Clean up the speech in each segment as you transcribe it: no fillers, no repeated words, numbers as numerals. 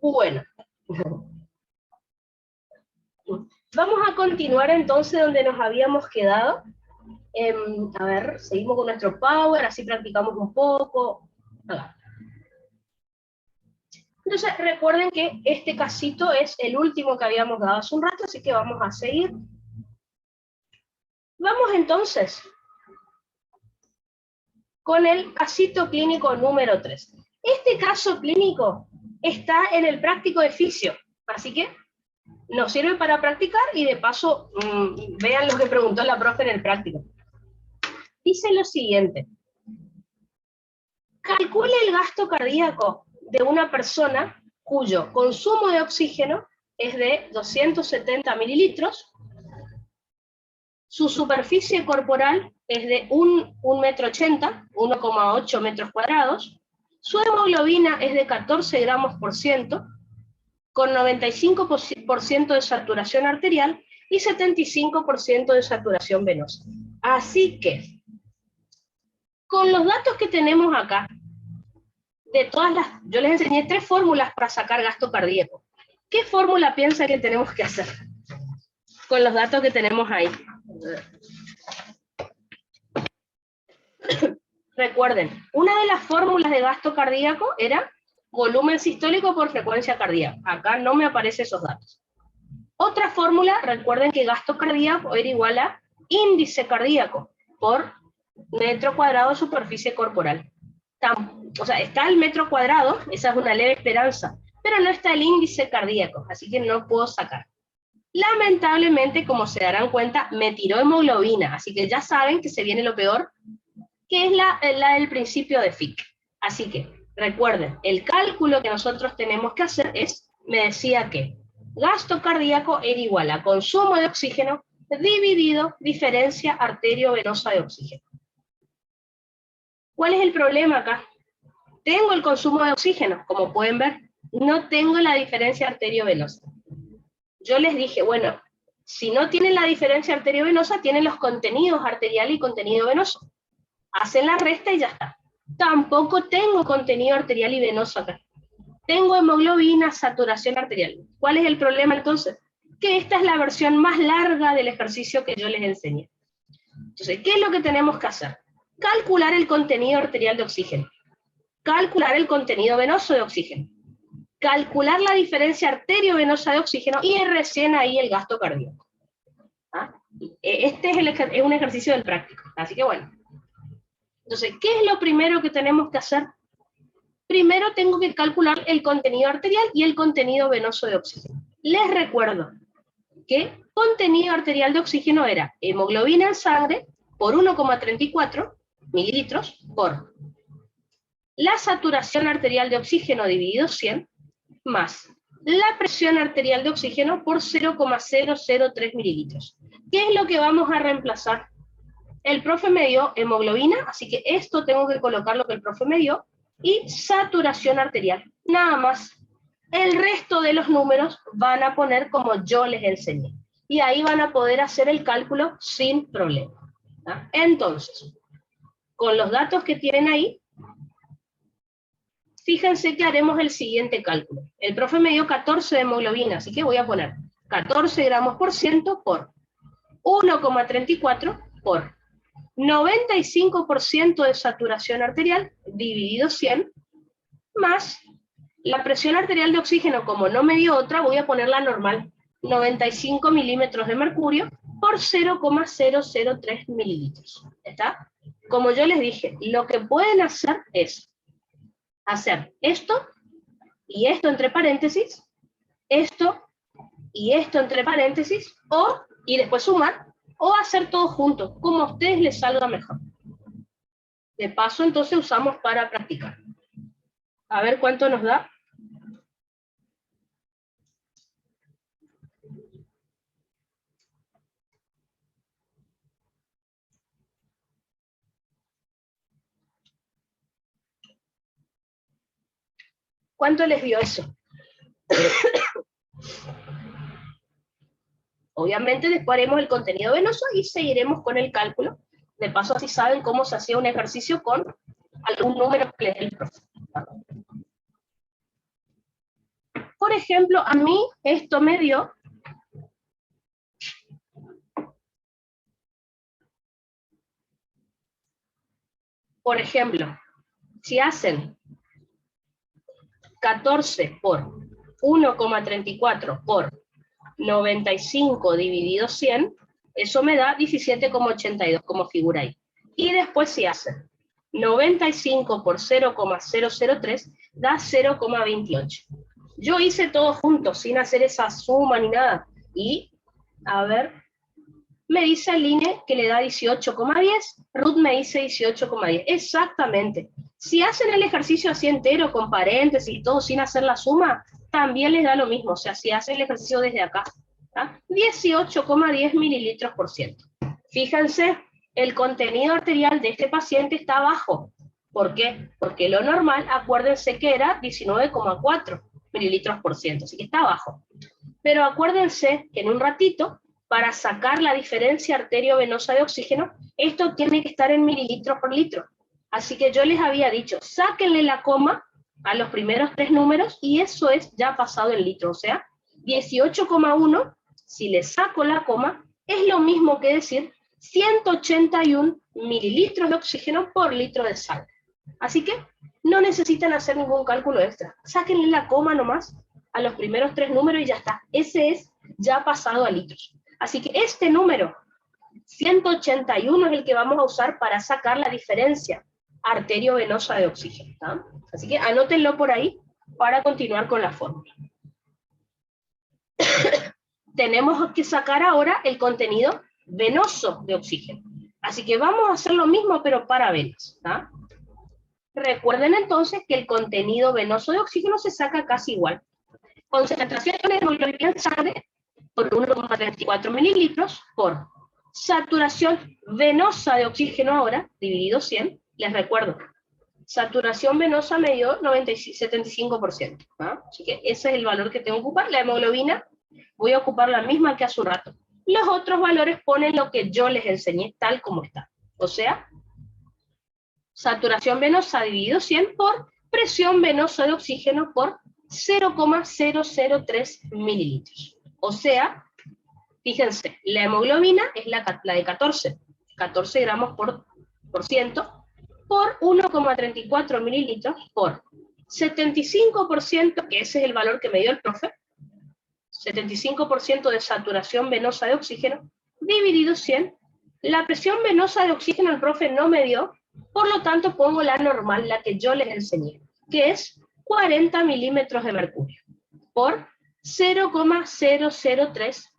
Bueno, vamos a continuar entonces donde nos habíamos quedado. A ver, seguimos con nuestro power, así practicamos un poco. Entonces recuerden que este casito es el último que habíamos dado hace un rato, así que vamos a seguir. Vamos entonces con el casito clínico número 3. Este caso clínico está en el práctico de fisio, así que nos sirve para practicar y de paso vean lo que preguntó la profe en el práctico. Dice lo siguiente: calcule el gasto cardíaco de una persona cuyo consumo de oxígeno es de 270 mililitros, su superficie corporal es de 1,80 metros, 1,8 metros cuadrados, su hemoglobina es de 14 gramos por ciento, con 95% de saturación arterial y 75% de saturación venosa. Así que, con los datos que tenemos acá, yo les enseñé 3 fórmulas para sacar gasto cardíaco. ¿Qué fórmula piensa que tenemos que hacer con los datos que tenemos ahí? Recuerden, una de las fórmulas de gasto cardíaco era volumen sistólico por frecuencia cardíaca. Acá no me aparecen esos datos. Otra fórmula, recuerden que gasto cardíaco era igual a índice cardíaco por metro cuadrado de superficie corporal. O sea, está el metro cuadrado, esa es una leve esperanza, pero no está el índice cardíaco, así que no puedo sacar. Lamentablemente, como se darán cuenta, me tiró hemoglobina, así que ya saben que se viene lo peor, que es la del principio de Fick. Así que, recuerden, el cálculo que nosotros tenemos que hacer es, me decía que gasto cardíaco era igual a consumo de oxígeno dividido diferencia arteriovenosa de oxígeno. ¿Cuál es el problema acá? Tengo el consumo de oxígeno, como pueden ver, no tengo la diferencia arteriovenosa. Yo les dije, bueno, si no tienen la diferencia arteriovenosa, tienen los contenidos arterial y contenido venoso. Hacen la resta y ya está. Tampoco tengo contenido arterial y venoso acá. Tengo hemoglobina, saturación arterial. ¿Cuál es el problema entonces? Que esta es la versión más larga del ejercicio que yo les enseñé. Entonces, ¿qué es lo que tenemos que hacer? Calcular el contenido arterial de oxígeno. Calcular el contenido venoso de oxígeno. Calcular la diferencia arteriovenosa de oxígeno y recién ahí el gasto cardíaco. ¿Ah? Este es un ejercicio del práctico. Así que bueno. Entonces, ¿qué es lo primero que tenemos que hacer? Primero tengo que calcular el contenido arterial y el contenido venoso de oxígeno. Les recuerdo que contenido arterial de oxígeno era hemoglobina en sangre por 1,34 mililitros por la saturación arterial de oxígeno dividido 100 más la presión arterial de oxígeno por 0,003 mililitros. ¿Qué es lo que vamos a reemplazar? El profe me dio hemoglobina, así que esto tengo que colocar lo que el profe me dio, y saturación arterial, nada más. El resto de los números van a poner como yo les enseñé, y ahí van a poder hacer el cálculo sin problema. ¿Ah? Entonces, con los datos que tienen ahí, fíjense que haremos el siguiente cálculo. El profe me dio 14 de hemoglobina, así que voy a poner 14 gramos por ciento por 1,34 por 95% de saturación arterial dividido 100 más la presión arterial de oxígeno. Como no me dio otra, voy a poner la normal, 95 milímetros de mercurio por 0,003 mililitros. ¿Está? Como yo les dije, lo que pueden hacer es hacer esto y esto entre paréntesis, esto y esto entre paréntesis, y después sumar, o hacer todo junto, como a ustedes les salga mejor. De paso, entonces usamos para practicar. A ver cuánto nos da. ¿Cuánto les dio eso? Obviamente después haremos el contenido venoso y seguiremos con el cálculo. De paso, así saben cómo se hacía un ejercicio con algún número que les dé el profe. Por ejemplo, a mí esto me dio por ejemplo, si hacen 14 por 1,34 por 95 dividido 100, eso me da 17,82 como figura ahí. Y después si hacen 95 por 0,003, da 0,28. Yo hice todo junto, sin hacer esa suma ni nada. Y, a ver, me dice Aline que le da 18,10, Ruth me dice 18,10. Exactamente. Si hacen el ejercicio así entero, con paréntesis y todo, sin hacer la suma, también les da lo mismo. O sea, si hacen el ejercicio desde acá, 18,10 mililitros por ciento. Fíjense, el contenido arterial de este paciente está bajo. ¿Por qué? Porque lo normal, acuérdense que era 19,4 mililitros por ciento, así que está bajo. Pero acuérdense que en un ratito, para sacar la diferencia arteriovenosa de oxígeno, esto tiene que estar en mililitros por litro. Así que yo les había dicho, sáquenle la coma a los primeros 3 números y eso es ya pasado en litro. O sea, 18,1, si le saco la coma, es lo mismo que decir 181 mililitros de oxígeno por litro de sangre. Así que no necesitan hacer ningún cálculo extra. Sáquenle la coma nomás a los primeros 3 números y ya está. Ese es ya pasado a litros. Así que este número, 181, es el que vamos a usar para sacar la diferencia arteriovenosa de oxígeno. ¿Tá? Así que anótenlo por ahí para continuar con la fórmula. Tenemos que sacar ahora el contenido venoso de oxígeno. Así que vamos a hacer lo mismo, pero para venas. ¿Tá? Recuerden entonces que el contenido venoso de oxígeno se saca casi igual. Concentración de hemoglobina en sangre por 1,34 mililitros por saturación venosa de oxígeno ahora, dividido 100, les recuerdo, saturación venosa me dio 75%, ¿no? Así que ese es el valor que tengo que ocupar. La hemoglobina voy a ocupar la misma que hace un rato. Los otros valores ponen lo que yo les enseñé tal como está. O sea, saturación venosa dividido 100 por presión venosa de oxígeno por 0,003 mililitros. O sea, fíjense, la hemoglobina es la de 14 gramos por ciento, por 1,34 mililitros por 75%, que ese es el valor que me dio el profe, 75% de saturación venosa de oxígeno, dividido 100. La presión venosa de oxígeno el profe no me dio, por lo tanto pongo la normal, la que yo les enseñé, que es 40 milímetros de mercurio, por 0,003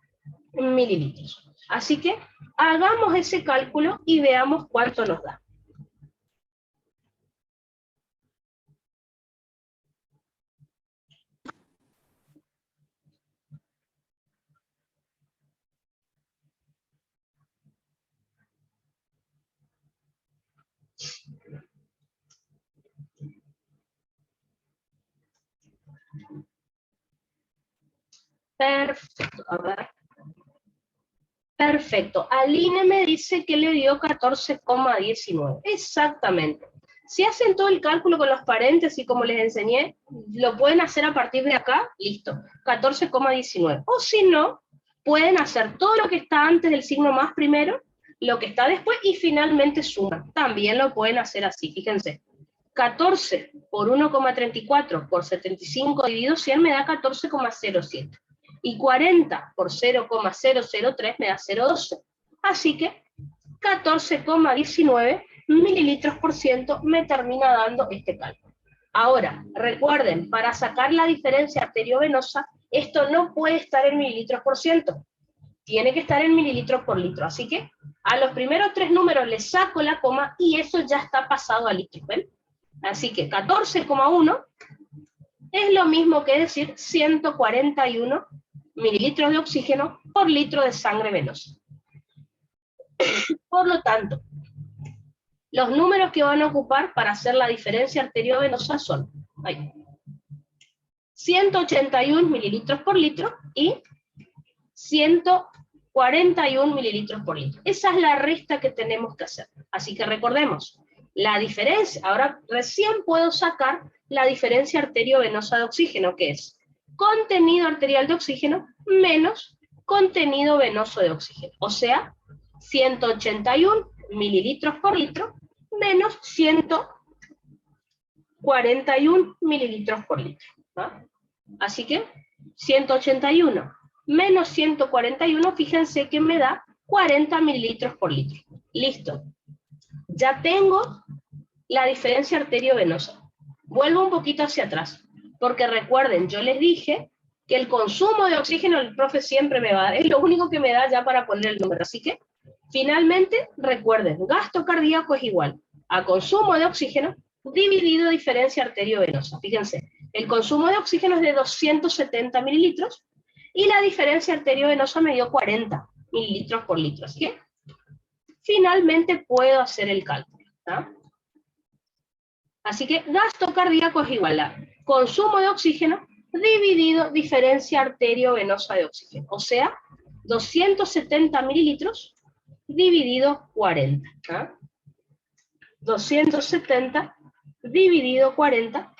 mililitros. Así que hagamos ese cálculo y veamos cuánto nos da. Perfecto, a ver. Perfecto. Aline me dice que le dio 14,19. Exactamente. Si hacen todo el cálculo con los paréntesis, como les enseñé, lo pueden hacer a partir de acá, listo, 14,19. O si no, pueden hacer todo lo que está antes del signo más primero, lo que está después y finalmente suman. También lo pueden hacer así, fíjense. 14 por 1,34 por 75 dividido 100 me da 14,07. Y 40 por 0,003 me da 0,12. Así que 14,19 mililitros por ciento me termina dando este cálculo. Ahora, recuerden, para sacar la diferencia arteriovenosa, esto no puede estar en mililitros por ciento. Tiene que estar en mililitros por litro. Así que a los primeros 3 números les saco la coma y eso ya está pasado a litros. ¿Ven? Así que 14,1 es lo mismo que decir 141 mililitros de oxígeno por litro de sangre venosa. Por lo tanto, los números que van a ocupar para hacer la diferencia arteriovenosa son 181 mililitros por litro y 141 mililitros por litro. Esa es la resta que tenemos que hacer. Así que recordemos, la diferencia, ahora recién puedo sacar la diferencia arteriovenosa de oxígeno, que es contenido arterial de oxígeno menos contenido venoso de oxígeno. O sea, 181 mililitros por litro menos 141 mililitros por litro. ¿No? Así que 181 menos 141, fíjense que me da 40 mililitros por litro. Listo. Ya tengo la diferencia arteriovenosa. Vuelvo un poquito hacia atrás, porque recuerden, yo les dije que el consumo de oxígeno el profe siempre me va a dar, es lo único que me da ya para poner el número. Así que, finalmente, recuerden, gasto cardíaco es igual a consumo de oxígeno dividido diferencia arteriovenosa. Fíjense, el consumo de oxígeno es de 270 mililitros y la diferencia arteriovenosa me dio 40 mililitros por litro. Así que, finalmente puedo hacer el cálculo. ¿Tá? Así que gasto cardíaco es igual a consumo de oxígeno dividido diferencia arteriovenosa de oxígeno. O sea, 270 mililitros dividido 40. ¿Ah? 270 dividido 40.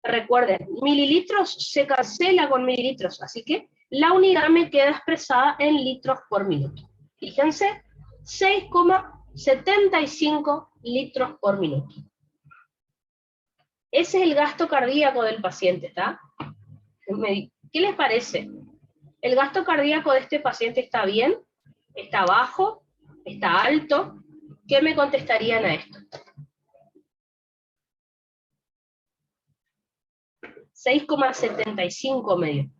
Recuerden, mililitros se cancela con mililitros, así que la unidad me queda expresada en litros por minuto. Fíjense, 6,75 litros por minuto. Ese es el gasto cardíaco del paciente, ¿está? ¿Qué les parece? ¿El gasto cardíaco de este paciente está bien? ¿Está bajo? ¿Está alto? ¿Qué me contestarían a esto? 6,75 medio.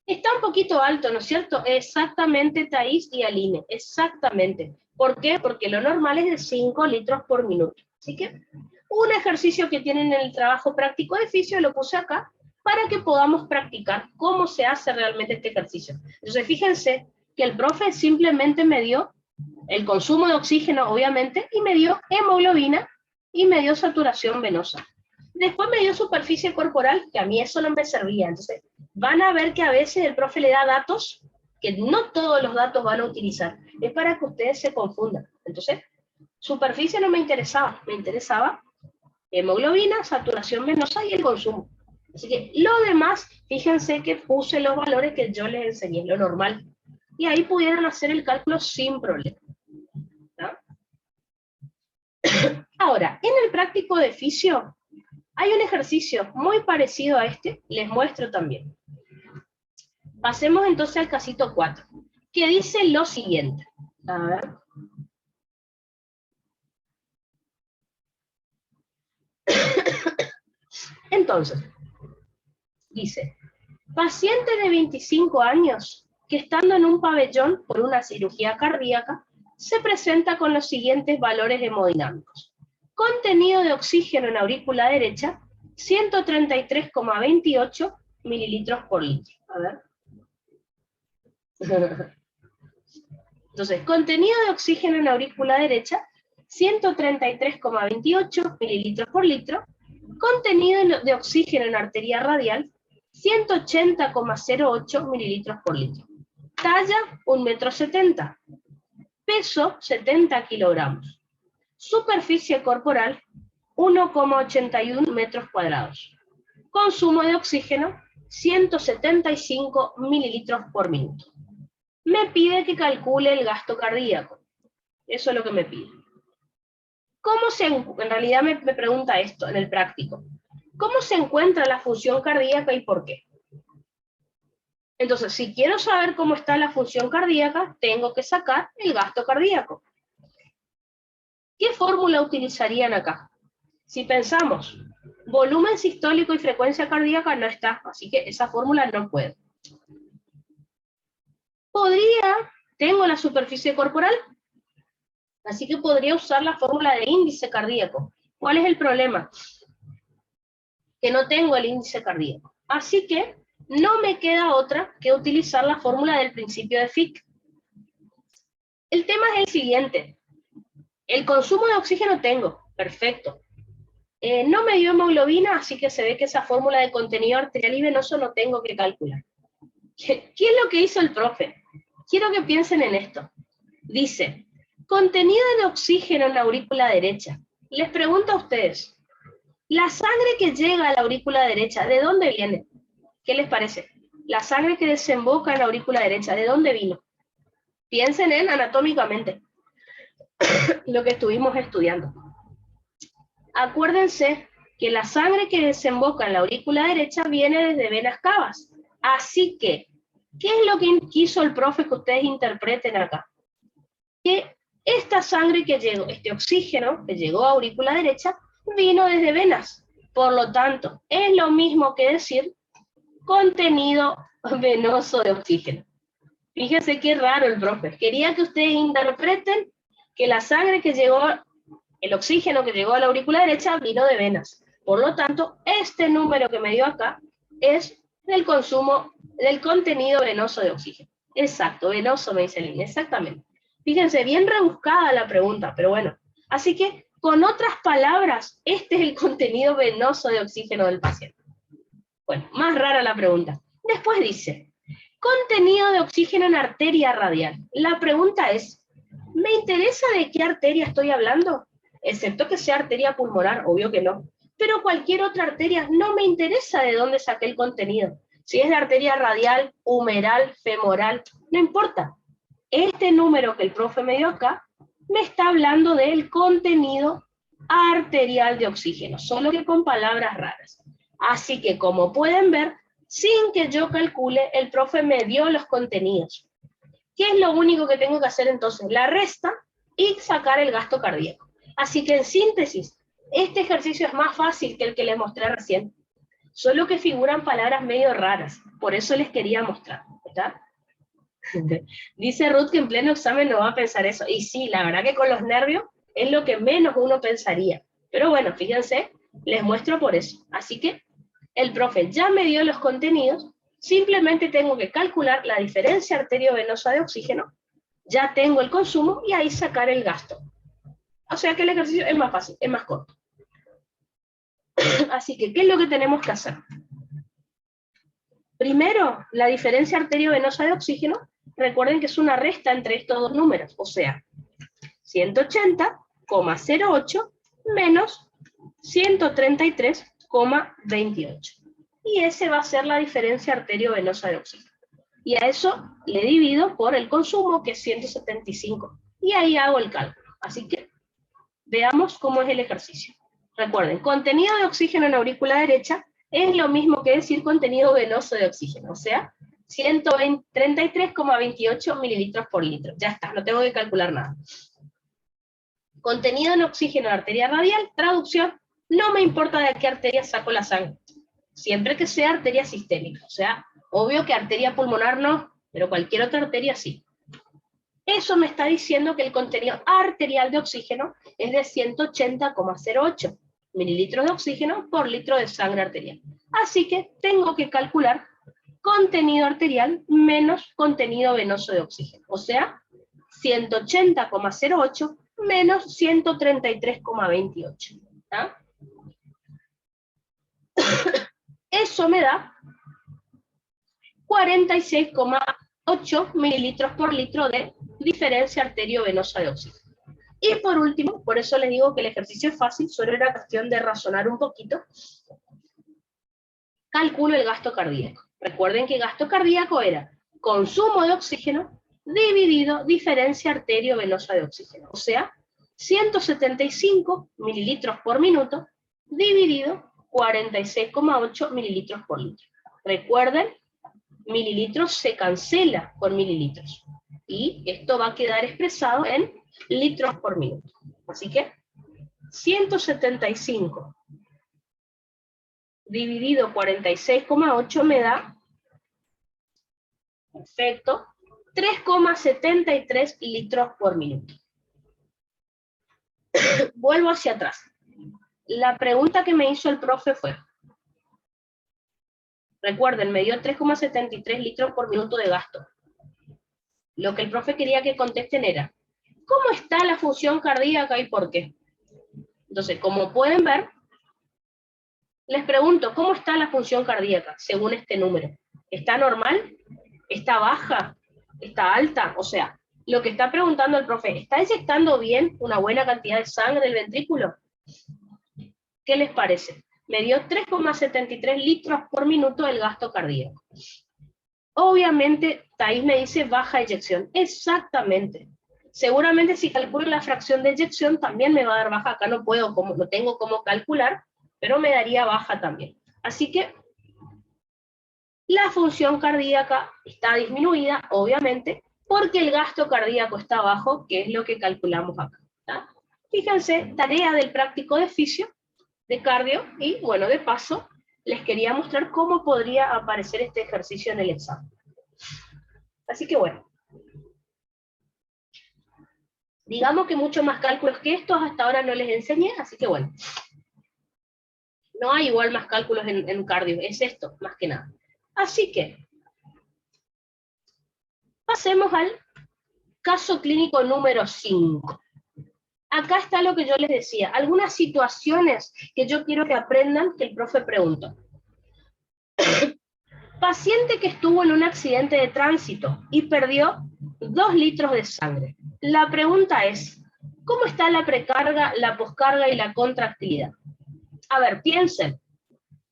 Está un poquito alto, ¿no es cierto? Exactamente, Thais y Aline, exactamente. ¿Por qué? Porque lo normal es de 5 litros por minuto. Así que un ejercicio que tienen en el trabajo práctico de fisio lo puse acá para que podamos practicar cómo se hace realmente este ejercicio. Entonces fíjense que el profe simplemente me dio el consumo de oxígeno, obviamente, y me dio hemoglobina y me dio saturación venosa. Después me dio superficie corporal, que a mí eso no me servía. Entonces van a ver que a veces el profe le da datos que no todos los datos van a utilizar. Es para que ustedes se confundan. Entonces, superficie no me interesaba. Me interesaba hemoglobina, saturación venosa y el consumo. Así que lo demás, fíjense que puse los valores que yo les enseñé, lo normal. Y ahí pudieron hacer el cálculo sin problema. ¿No? Ahora, en el práctico de fisio, hay un ejercicio muy parecido a este, les muestro también. Pasemos entonces al casito 4, que dice lo siguiente. A ver. Entonces, dice, paciente de 25 años que estando en un pabellón por una cirugía cardíaca, se presenta con los siguientes valores hemodinámicos. Contenido de oxígeno en aurícula derecha, 133,28 mililitros por litro. A ver. Entonces, contenido de oxígeno en aurícula derecha, 133,28 mililitros por litro. Contenido de oxígeno en arteria radial, 180,08 mililitros por litro. Talla, 1,70 m. Peso, 70 kilogramos. Superficie corporal, 1,81 metros cuadrados. Consumo de oxígeno, 175 mililitros por minuto. Me pide que calcule el gasto cardíaco. Eso es lo que me pide. En realidad me pregunta esto en el práctico. ¿Cómo se encuentra la función cardíaca y por qué? Entonces, si quiero saber cómo está la función cardíaca, tengo que sacar el gasto cardíaco. ¿Qué fórmula utilizarían acá? Si pensamos, volumen sistólico y frecuencia cardíaca no está, así que esa fórmula no puedo. Tengo la superficie corporal, así que podría usar la fórmula de índice cardíaco. ¿Cuál es el problema? Que no tengo el índice cardíaco. Así que no me queda otra que utilizar la fórmula del principio de Fick. El tema es el siguiente. El consumo de oxígeno tengo, perfecto. No me dio hemoglobina, así que se ve que esa fórmula de contenido arterial y venoso no tengo que calcular. ¿Qué es lo que hizo el profe? Quiero que piensen en esto. Dice, contenido de oxígeno en la aurícula derecha. Les pregunto a ustedes, La sangre que llega a la aurícula derecha, ¿de dónde viene? ¿Qué les parece? La sangre que desemboca en la aurícula derecha, ¿de dónde vino? Piensen en anatómicamente lo que estuvimos estudiando. Acuérdense que la sangre que desemboca en la aurícula derecha viene desde venas cavas. Así que, ¿qué es lo que quiso el profe que ustedes interpreten acá? Que esta sangre que llegó, este oxígeno que llegó a aurícula derecha, vino desde venas. Por lo tanto, es lo mismo que decir contenido venoso de oxígeno. Fíjense qué raro el profe. Quería que ustedes interpreten que la sangre que llegó, el oxígeno que llegó a la aurícula derecha vino de venas. Por lo tanto, este número que me dio acá es del consumo, del contenido venoso de oxígeno. Exacto, venoso me dice Lina, exactamente. Fíjense, bien rebuscada la pregunta, pero bueno. Así que, con otras palabras, este es el contenido venoso de oxígeno del paciente. Bueno, más rara la pregunta. Después dice, contenido de oxígeno en arteria radial. La pregunta es, ¿me interesa de qué arteria estoy hablando? Excepto que sea arteria pulmonar, obvio que no. Pero cualquier otra arteria no me interesa de dónde saqué el contenido. Si es de arteria radial, humeral, femoral, no importa. Este número que el profe me dio acá me está hablando del contenido arterial de oxígeno, solo que con palabras raras. Así que, como pueden ver, sin que yo calcule, el profe me dio los contenidos. ¿Qué es lo único que tengo que hacer entonces? La resta y sacar el gasto cardíaco. Así que, en síntesis, este ejercicio es más fácil que el que les mostré recién, solo que figuran palabras medio raras, por eso les quería mostrar, ¿verdad? Dice Ruth que en pleno examen no va a pensar eso, y sí, la verdad que con los nervios es lo que menos uno pensaría, pero bueno, fíjense, les muestro por eso. Así que el profe ya me dio los contenidos, simplemente tengo que calcular la diferencia arteriovenosa de oxígeno, ya tengo el consumo y ahí sacar el gasto. O sea que el ejercicio es más fácil, es más corto. Así que, ¿qué es lo que tenemos que hacer? Primero, la diferencia arteriovenosa de oxígeno, recuerden que es una resta entre estos dos números, o sea, 180,08 menos 133,28. Y ese va a ser la diferencia arteriovenosa de oxígeno. Y a eso le divido por el consumo, que es 175. Y ahí hago el cálculo. Así que veamos cómo es el ejercicio. Recuerden, contenido de oxígeno en aurícula derecha es lo mismo que decir contenido venoso de oxígeno, o sea, 133,28 mililitros por litro. Ya está, no tengo que calcular nada. Contenido en oxígeno en arteria radial, traducción, no me importa de qué arteria saco la sangre, siempre que sea arteria sistémica, o sea, obvio que arteria pulmonar no, pero cualquier otra arteria sí. Eso me está diciendo que el contenido arterial de oxígeno es de 180,08 mililitros de oxígeno por litro de sangre arterial. Así que tengo que calcular contenido arterial menos contenido venoso de oxígeno. O sea, 180,08 menos 133,28. ¿Ah? Eso me da 46,8 mililitros por litro de diferencia arteriovenosa de oxígeno. Y por último, por eso les digo que el ejercicio es fácil, solo era cuestión de razonar un poquito, calculo el gasto cardíaco. Recuerden que gasto cardíaco era consumo de oxígeno dividido diferencia arteriovenosa de oxígeno. O sea, 175 mililitros por minuto dividido 46,8 mililitros por litro. Recuerden, mililitros se cancela por mililitros. Y esto va a quedar expresado en litros por minuto. Así que 175 dividido 46,8 me da, perfecto, 3,73 litros por minuto. Vuelvo hacia atrás. La pregunta que me hizo el profe fue, recuerden, me dio 3,73 litros por minuto de gasto. Lo que el profe quería que contesten era, ¿cómo está la función cardíaca y por qué? Entonces, como pueden ver, les pregunto, ¿cómo está la función cardíaca según este número? ¿Está normal? ¿Está baja? ¿Está alta? O sea, lo que está preguntando el profe, ¿está inyectando bien una buena cantidad de sangre del ventrículo? ¿Qué les parece? Me dio 3,73 litros por minuto el gasto cardíaco. Obviamente, Thais me dice baja eyección. Exactamente. Seguramente si calculo la fracción de eyección también me va a dar baja. Acá no puedo, no tengo cómo calcular, pero me daría baja también. Así que la función cardíaca está disminuida, obviamente, porque el gasto cardíaco está bajo, que es lo que calculamos acá. ¿Tá? Fíjense, tarea del práctico de fisio, de cardio, y bueno, de paso, les quería mostrar cómo podría aparecer este ejercicio en el examen. Así que bueno, digamos que mucho más cálculos que estos hasta ahora no les enseñé, así que bueno, no hay igual más cálculos en cardio, es esto, más que nada. Así que, pasemos al caso clínico número 5. Acá está lo que yo les decía, algunas situaciones que yo quiero que aprendan que el profe preguntó. Paciente que estuvo en un accidente de tránsito y perdió 2 litros de sangre. La pregunta es, ¿cómo está la precarga, la poscarga y la contractilidad? A ver, piensen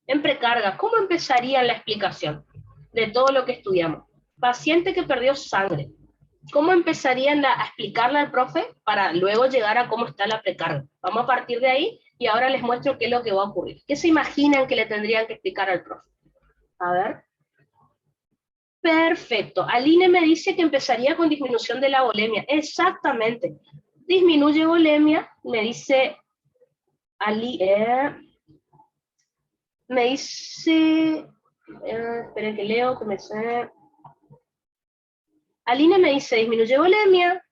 en precarga, ¿cómo empezaría la explicación de todo lo que estudiamos? Paciente que perdió sangre. ¿Cómo empezarían a explicarle al profe para luego llegar a cómo está la precarga? Vamos a partir de ahí y ahora les muestro qué es lo que va a ocurrir. ¿Qué se imaginan que le tendrían que explicar al profe? A ver. Perfecto. Aline me dice que empezaría con disminución de la volemia. Exactamente. Disminuye volemia, me dice me dice, esperen que leo, que me sé. Aline me dice disminuye volemia,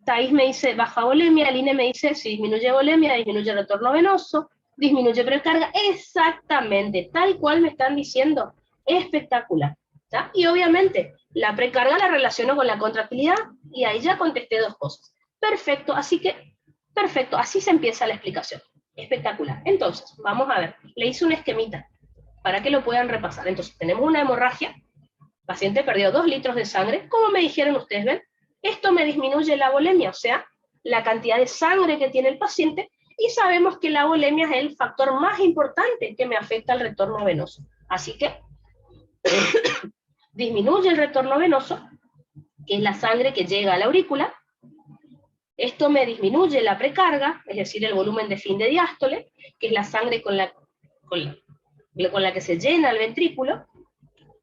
Thais me dice baja volemia, Aline me dice si disminuye volemia, disminuye el retorno venoso, disminuye precarga, exactamente, tal cual me están diciendo, espectacular. ¿Ya? Y obviamente, la precarga la relaciono con la contractilidad, y ahí ya contesté 2 cosas. Perfecto, así que, perfecto, así se empieza la explicación. Espectacular. Entonces, vamos a ver, le hice un esquemita, para que lo puedan repasar. Entonces, tenemos una hemorragia, paciente perdió 2 litros de sangre, como me dijeron ustedes, ¿ven? Esto me disminuye la volemia, o sea, la cantidad de sangre que tiene el paciente, y sabemos que la volemia es el factor más importante que me afecta al retorno venoso. Así que disminuye el retorno venoso, que es la sangre que llega a la aurícula. Esto me disminuye la precarga, es decir, el volumen de fin de diástole, que es la sangre con la que se llena el ventrículo.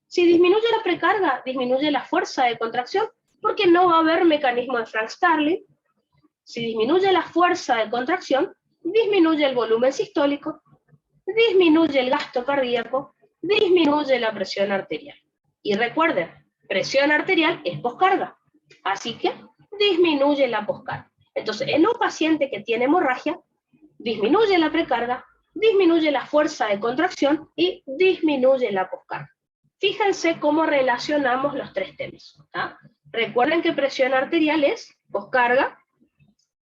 Si disminuye la precarga, disminuye la fuerza de contracción, porque no va a haber mecanismo de Frank-Starling. Si disminuye la fuerza de contracción, disminuye el volumen sistólico, disminuye el gasto cardíaco, disminuye la presión arterial. Y recuerden, presión arterial es poscarga, así que disminuye la poscarga. Entonces, en un paciente que tiene hemorragia, disminuye la precarga, disminuye la fuerza de contracción y disminuye la poscarga. Fíjense cómo relacionamos los 3 temas. ¿Ah? Recuerden que presión arterial es poscarga.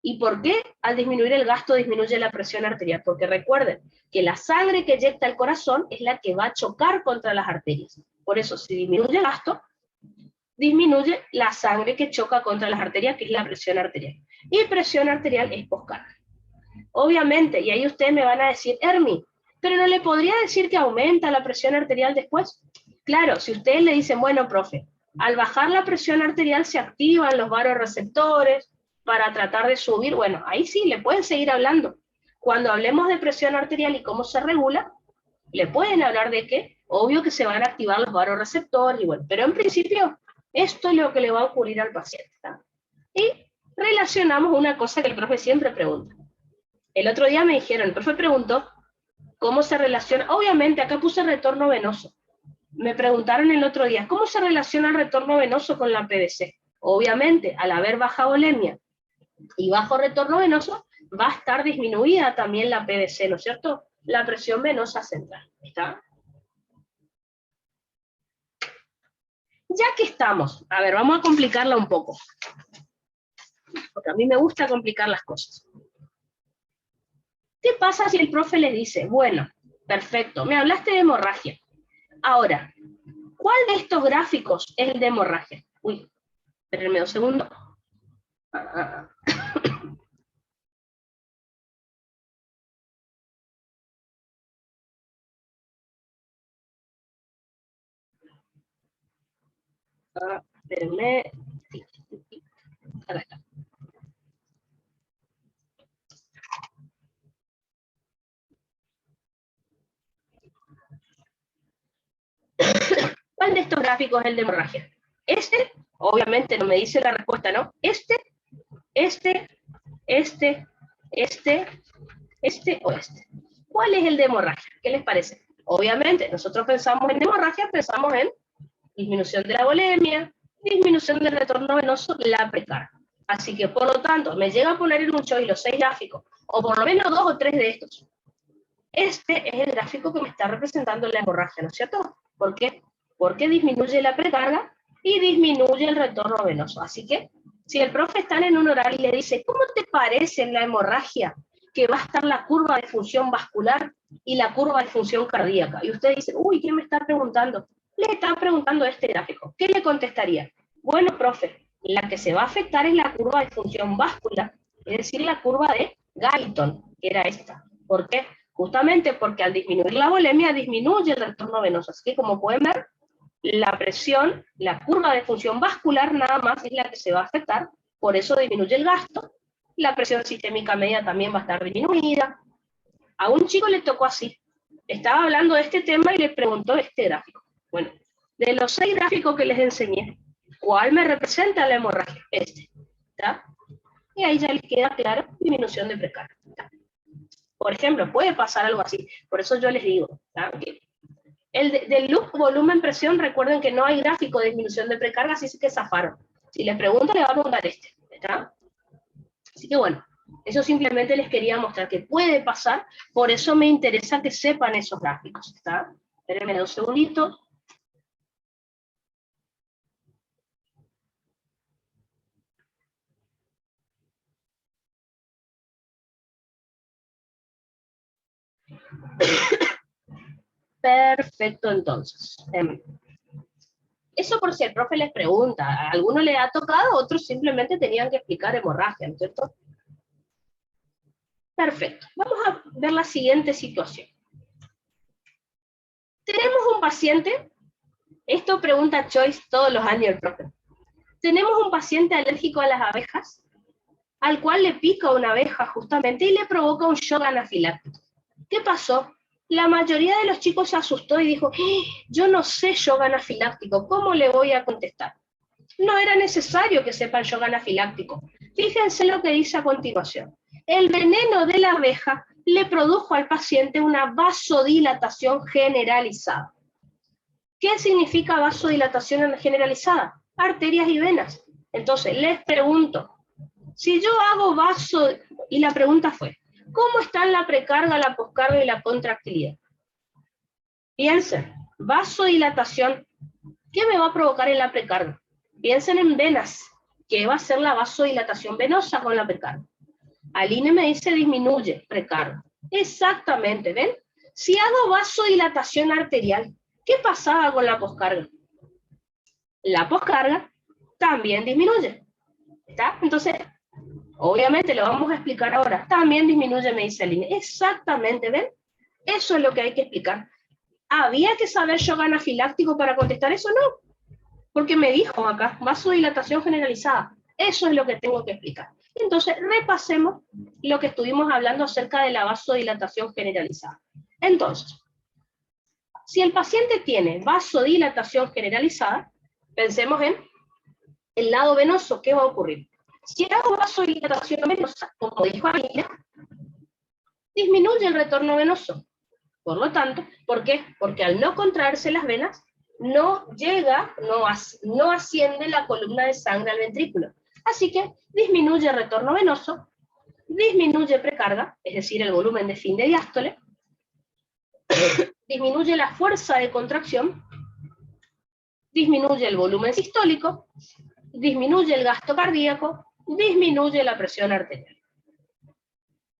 ¿Y por qué al disminuir el gasto disminuye la presión arterial? Porque recuerden que la sangre que eyecta el corazón es la que va a chocar contra las arterias. Por eso, si disminuye el gasto, disminuye la sangre que choca contra las arterias, que es la presión arterial. Y presión arterial es poscarga. Obviamente, y ahí ustedes me van a decir, Hermi, pero no le podría decir que aumenta la presión arterial después. Claro, si ustedes le dicen, bueno, profe, al bajar la presión arterial se activan los vasoreceptores para tratar de subir, bueno, ahí sí, le pueden seguir hablando. Cuando hablemos de presión arterial y cómo se regula, le pueden hablar de que, obvio que se van a activar los vasoreceptores, y bueno, pero en principio, esto es lo que le va a ocurrir al paciente. ¿Tá? Y relacionamos una cosa que el profe siempre pregunta. El otro día me dijeron, el profe preguntó, ¿cómo se relaciona? Obviamente, acá puse retorno venoso. Me preguntaron el otro día, ¿cómo se relaciona el retorno venoso con la PVC? Obviamente, al haber baja volemia y bajo retorno venoso, va a estar disminuida también la PVC, ¿no es cierto? La presión venosa central. ¿Está? Ya que estamos, a ver, vamos a complicarla un poco. Porque a mí me gusta complicar las cosas. ¿Qué pasa si el profe les dice, bueno, perfecto, me hablaste de hemorragia. Ahora, ¿cuál de estos gráficos es el de hemorragia? Uy, espérenme 2 segundos. Espérenme. Sí, acá está. ¿Cuál de estos gráficos es el de hemorragia? Este, obviamente no me dice la respuesta, ¿no? Este, este, este, este o este. ¿Cuál es el de hemorragia? ¿Qué les parece? Obviamente, nosotros pensamos en hemorragia, pensamos en disminución de la volemia, disminución del retorno venoso, la precarga. Así que, por lo tanto, me llega a poner en un choice los 6 gráficos, o por lo menos 2 o 3 de estos. Este es el gráfico que me está representando la hemorragia, ¿no es cierto? ¿Por qué? Porque disminuye la precarga y disminuye el retorno venoso. Así que, si el profe está en un horario y le dice, ¿cómo te parece en la hemorragia que va a estar la curva de función vascular y la curva de función cardíaca? Y usted dice, uy, ¿quién me está preguntando? Le está preguntando este gráfico. ¿Qué le contestaría? Bueno, profe, la que se va a afectar es la curva de función vascular, es decir, la curva de Guyton, que era esta. ¿Por qué? Justamente porque al disminuir la volemia disminuye el retorno venoso. Así que, como pueden ver, la presión, la curva de función vascular nada más es la que se va a afectar, por eso disminuye el gasto. La presión sistémica media también va a estar disminuida. A un chico le tocó así. Estaba hablando de este tema y le preguntó este gráfico. Bueno, de los 6 gráficos que les enseñé, ¿cuál me representa la hemorragia? Este. ¿Está? Y ahí ya les queda claro, disminución de precarga. ¿Está? Por ejemplo, puede pasar algo así. Por eso yo les digo, ¿okay? Del loop volumen-presión, recuerden que no hay gráfico de disminución de precarga, así que zafaron. Si les pregunto, les va a preguntar este. ¿Está? Así que bueno, eso simplemente les quería mostrar que puede pasar, por eso me interesa que sepan esos gráficos. ¿Está? Espérenme 2 segunditos. Perfecto, entonces. Eso por si el profe les pregunta, a algunos les ha tocado, a otros simplemente tenían que explicar hemorragia, ¿no es cierto? Perfecto. Vamos a ver la siguiente situación. Tenemos un paciente, esto pregunta Choice todos los años el profe. Tenemos un paciente alérgico a las abejas, al cual le pica una abeja justamente y le provoca un shock anafiláctico. ¿Qué pasó? La mayoría de los chicos se asustó y dijo, yo no sé shock anafiláctico, ¿cómo le voy a contestar? No era necesario que sepan shock anafiláctico. Fíjense lo que dice a continuación. El veneno de la abeja le produjo al paciente una vasodilatación generalizada. ¿Qué significa vasodilatación generalizada? Arterias y venas. Entonces, les pregunto, si yo hago vaso, y la pregunta fue, ¿cómo están la precarga, la poscarga y la contractilidad? Piensen, vasodilatación, ¿qué me va a provocar en la precarga? Piensen en venas, ¿qué va a ser la vasodilatación venosa con la precarga? Aline me dice disminuye precarga. Exactamente, ¿ven? Si hago vasodilatación arterial, ¿qué pasaba con la poscarga? La poscarga también disminuye. ¿Está? Entonces, obviamente lo vamos a explicar ahora. También disminuye, me dice Aline. Exactamente, ¿ven? Eso es lo que hay que explicar. ¿Había que saber shock anafiláctico para contestar eso? No. Porque me dijo acá, vasodilatación generalizada. Eso es lo que tengo que explicar. Entonces, repasemos lo que estuvimos hablando acerca de la vasodilatación generalizada. Entonces, si el paciente tiene vasodilatación generalizada, pensemos en el lado venoso, ¿qué va a ocurrir? Si hago vasodilatación venosa, como dijo Aline, disminuye el retorno venoso. Por lo tanto, ¿por qué? Porque al no contraerse las venas, no llega, no asciende la columna de sangre al ventrículo. Así que disminuye el retorno venoso, disminuye precarga, es decir, el volumen de fin de diástole, disminuye la fuerza de contracción, disminuye el volumen sistólico, disminuye el gasto cardíaco, disminuye la presión arterial.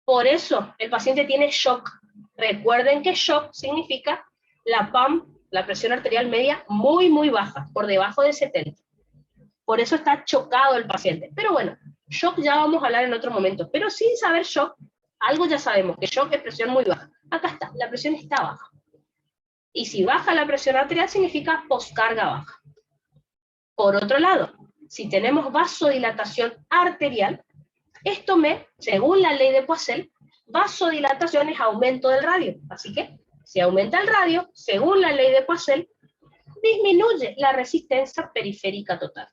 Por eso el paciente tiene shock. Recuerden que shock significa la PAM, la presión arterial media, muy, muy baja, por debajo de 70. Por eso está chocado el paciente. Pero bueno, shock ya vamos a hablar en otro momento. Pero sin saber shock, algo ya sabemos, que shock es presión muy baja. Acá está, la presión está baja. Y si baja la presión arterial significa poscarga baja. Por otro lado, si tenemos vasodilatación arterial, esto según la ley de Poiseuille, vasodilatación es aumento del radio. Así que, si aumenta el radio, según la ley de Poiseuille, disminuye la resistencia periférica total.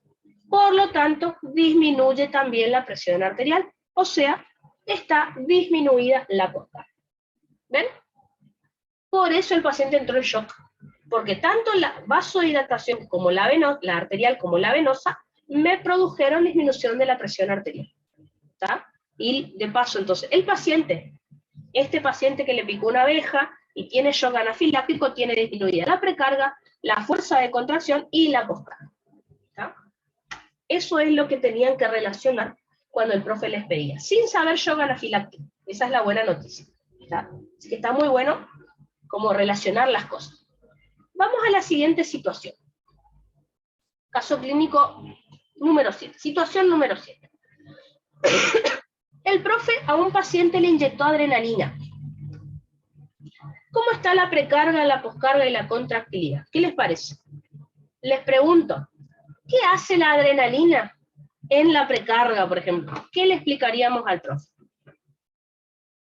Por lo tanto, disminuye también la presión arterial, o sea, está disminuida la poscarga. ¿Ven? Por eso el paciente entró en shock, porque tanto la vasodilatación como la arterial como la venosa me produjeron disminución de la presión arterial. ¿Está? Y de paso, entonces, este paciente que le picó una abeja y tiene shock anafiláctico, tiene disminuida la precarga, la fuerza de contracción y la poscarga. ¿Está? Eso es lo que tenían que relacionar cuando el profe les pedía, sin saber shock anafiláctico. Esa es la buena noticia. ¿Está? Así que está muy bueno como relacionar las cosas. Vamos a la siguiente situación. Caso clínico número 7. Situación número 7. El profe a un paciente le inyectó adrenalina. ¿Cómo está la precarga, la poscarga y la contractilidad? ¿Qué les parece? Les pregunto, ¿qué hace la adrenalina en la precarga, por ejemplo? ¿Qué le explicaríamos al profe?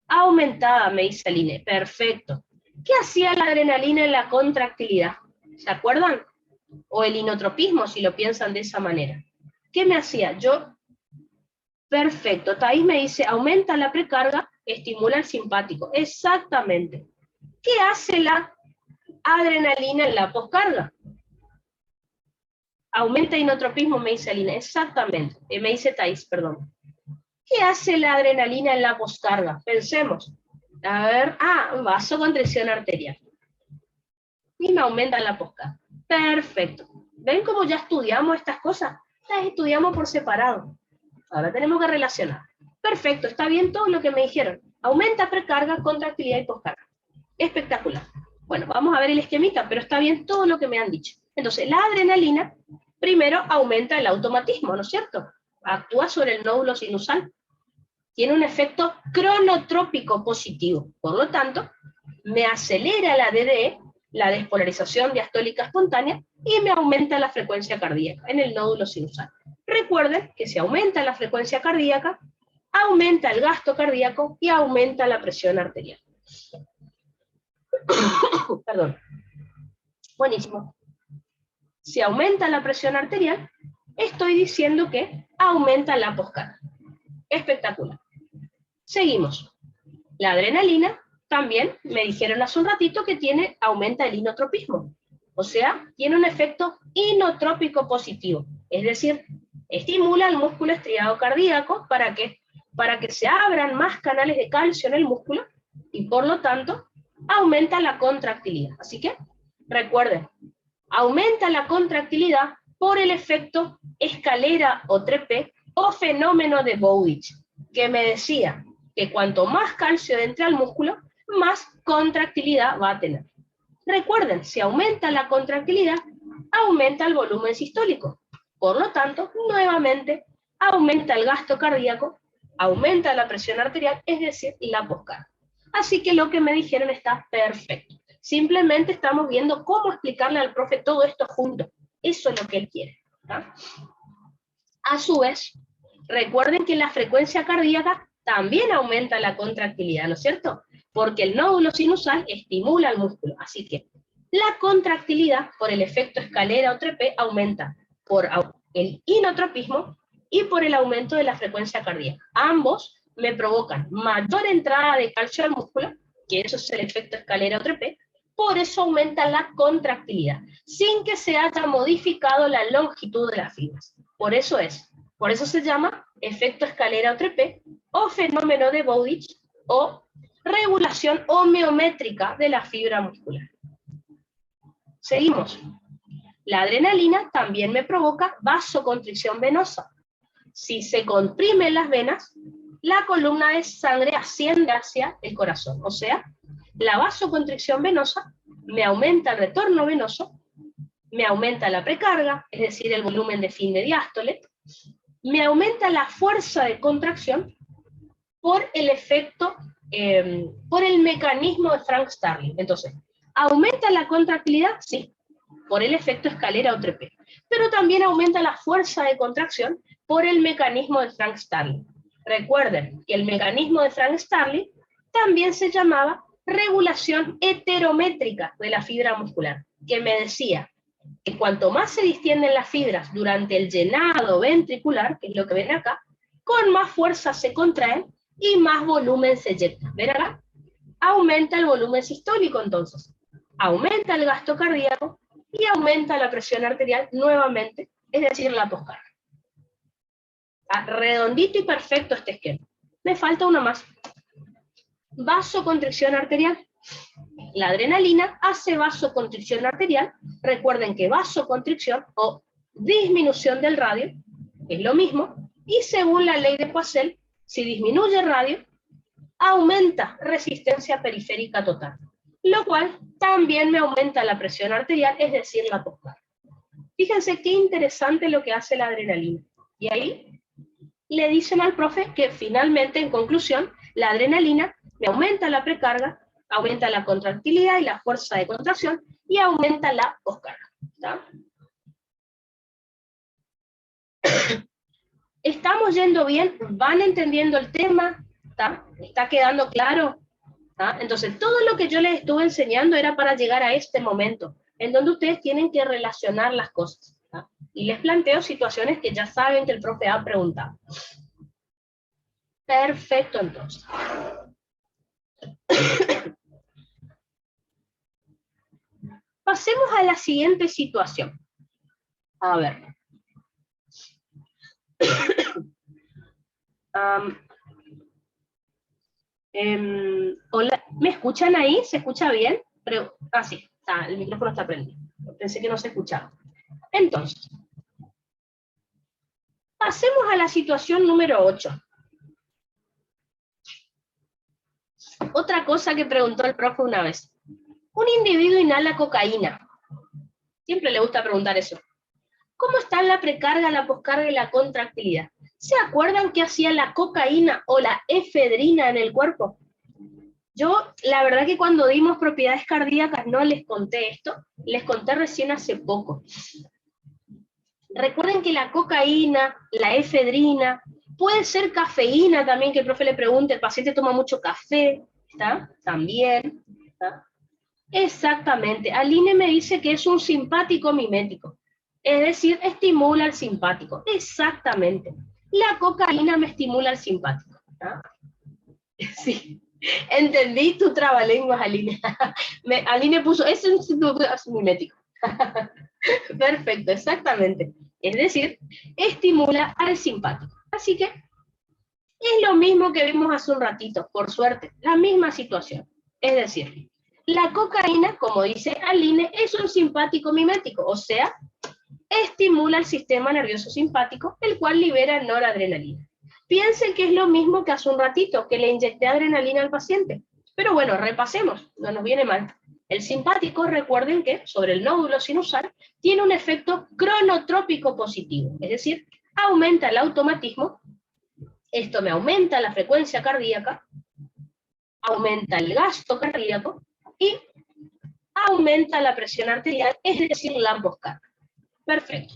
Aumentada, me dice Aline. Perfecto. ¿Qué hacía la adrenalina en la contractilidad? ¿Se acuerdan? O el inotropismo, si lo piensan de esa manera. ¿Qué me hacía? Perfecto. Thais me dice, aumenta la precarga, estimula el simpático. Exactamente. ¿Qué hace la adrenalina en la poscarga? Aumenta inotropismo, me dice Aline. Exactamente. Me dice Thais, perdón. ¿Qué hace la adrenalina en la poscarga? Pensemos. A ver, vasoconstricción arterial. Y me aumenta la poscarga. Perfecto. ¿Ven cómo ya estudiamos estas cosas? Las estudiamos por separado. Ahora tenemos que relacionar. Perfecto, está bien todo lo que me dijeron. Aumenta precarga, contractilidad y poscarga. Espectacular. Bueno, vamos a ver el esquemita, pero está bien todo lo que me han dicho. Entonces, la adrenalina, primero aumenta el automatismo, ¿no es cierto? Actúa sobre el nódulo sinusal. Tiene un efecto cronotrópico positivo. Por lo tanto, me acelera la DDE, la despolarización diastólica espontánea, y me aumenta la frecuencia cardíaca en el nódulo sinusal. Recuerden que si aumenta la frecuencia cardíaca, aumenta el gasto cardíaco y aumenta la presión arterial. Perdón. Buenísimo. Si aumenta la presión arterial, estoy diciendo que aumenta la poscarga. Espectacular. Seguimos. La adrenalina también me dijeron hace un ratito que aumenta el inotropismo. O sea, tiene un efecto inotrópico positivo. Es decir, estimula el músculo estriado cardíaco para que se abran más canales de calcio en el músculo y por lo tanto aumenta la contractilidad. Así que recuerden, aumenta la contractilidad por el efecto escalera o trepé o fenómeno de Bowditch, que me decía que cuanto más calcio entre al músculo, más contractilidad va a tener. Recuerden, si aumenta la contractilidad, aumenta el volumen sistólico. Por lo tanto, nuevamente, aumenta el gasto cardíaco, aumenta la presión arterial, es decir, la poscarga. Así que lo que me dijeron está perfecto. Simplemente estamos viendo cómo explicarle al profe todo esto junto. Eso es lo que él quiere. ¿Tá? A su vez, recuerden que la frecuencia cardíaca también aumenta la contractilidad, ¿no es cierto? Porque el nódulo sinusal estimula al músculo. Así que la contractilidad, por el efecto escalera o trepé, aumenta por el inotropismo y por el aumento de la frecuencia cardíaca. Ambos me provocan mayor entrada de calcio al músculo, que eso es el efecto escalera o trepé, por eso aumenta la contractilidad, sin que se haya modificado la longitud de las fibras. Por eso se llama efecto escalera o trepé, o fenómeno de Bowditch, o regulación homeométrica de la fibra muscular. Seguimos. La adrenalina también me provoca vasoconstricción venosa. Si se comprimen las venas, la columna de sangre asciende hacia el corazón. O sea, la vasoconstricción venosa me aumenta el retorno venoso, me aumenta la precarga, es decir, el volumen de fin de diástole, me aumenta la fuerza de contracción por el efecto, por el mecanismo de Frank Starling. Entonces, ¿aumenta la contractilidad? Sí. por el efecto escalera o trepé. Pero también aumenta la fuerza de contracción por el mecanismo de Frank-Starling. Recuerden que el mecanismo de Frank-Starling también se llamaba regulación heterométrica de la fibra muscular, que me decía que cuanto más se distienden las fibras durante el llenado ventricular, que es lo que ven acá, con más fuerza se contraen y más volumen se eyecta. ¿Ven acá? Aumenta el volumen sistólico entonces, aumenta el gasto cardíaco y aumenta la presión arterial nuevamente, es decir, la poscarga. Redondito y perfecto este esquema. Me falta uno más. Vasoconstricción arterial. La adrenalina hace vasoconstricción arterial. Recuerden que vasoconstricción o disminución del radio es lo mismo, y según la ley de Poiseuille, si disminuye el radio, aumenta resistencia periférica total, lo cual también me aumenta la presión arterial, es decir, la poscarga. Fíjense qué interesante lo que hace la adrenalina. Y ahí le dicen al profe que finalmente, en conclusión, la adrenalina me aumenta la precarga, aumenta la contractilidad y la fuerza de contracción, y aumenta la poscarga. ¿Está? ¿Estamos yendo bien? ¿Van entendiendo el tema? ¿Está? ¿Está quedando claro? ¿Está? Entonces, todo lo que yo les estuve enseñando era para llegar a este momento, en donde ustedes tienen que relacionar las cosas. ¿Está? Y les planteo situaciones que ya saben que el profe ha preguntado. Perfecto, entonces. Pasemos a la siguiente situación. A ver. Hola, ¿me escuchan ahí? ¿Se escucha bien? Pero, sí, el micrófono está prendido. Pensé que no se escuchaba. Entonces, pasemos a la situación número 8. Otra cosa que preguntó el profe una vez. Un individuo inhala cocaína. Siempre le gusta preguntar eso. ¿Cómo están la precarga, la poscarga y la contractilidad? ¿Se acuerdan qué hacía la cocaína o la efedrina en el cuerpo? Yo, la verdad que cuando dimos propiedades cardíacas no les conté esto, les conté recién hace poco. Recuerden que la cocaína, la efedrina, puede ser cafeína también, que el profe le pregunte, el paciente toma mucho café, ¿está? También, ¿está? Exactamente, Aline me dice que es un simpático mimético, es decir, estimula al simpático, exactamente. La cocaína me estimula al simpático, ¿está? Sí. Entendí tu trabalenguas, Aline. Aline puso, es un mimético. Perfecto, exactamente. Es decir, estimula al simpático. Así que es lo mismo que vimos hace un ratito, por suerte, la misma situación. Es decir, la cocaína, como dice Aline, es un simpático mimético, o sea, estimula el sistema nervioso simpático, el cual libera noradrenalina. Piensen que es lo mismo que hace un ratito, que le inyecté adrenalina al paciente. Pero bueno, repasemos, no nos viene mal. El simpático, recuerden que sobre el nódulo sinusal tiene un efecto cronotrópico positivo, es decir, aumenta el automatismo, esto me aumenta la frecuencia cardíaca, aumenta el gasto cardíaco y aumenta la presión arterial, es decir, la poscarga. Perfecto.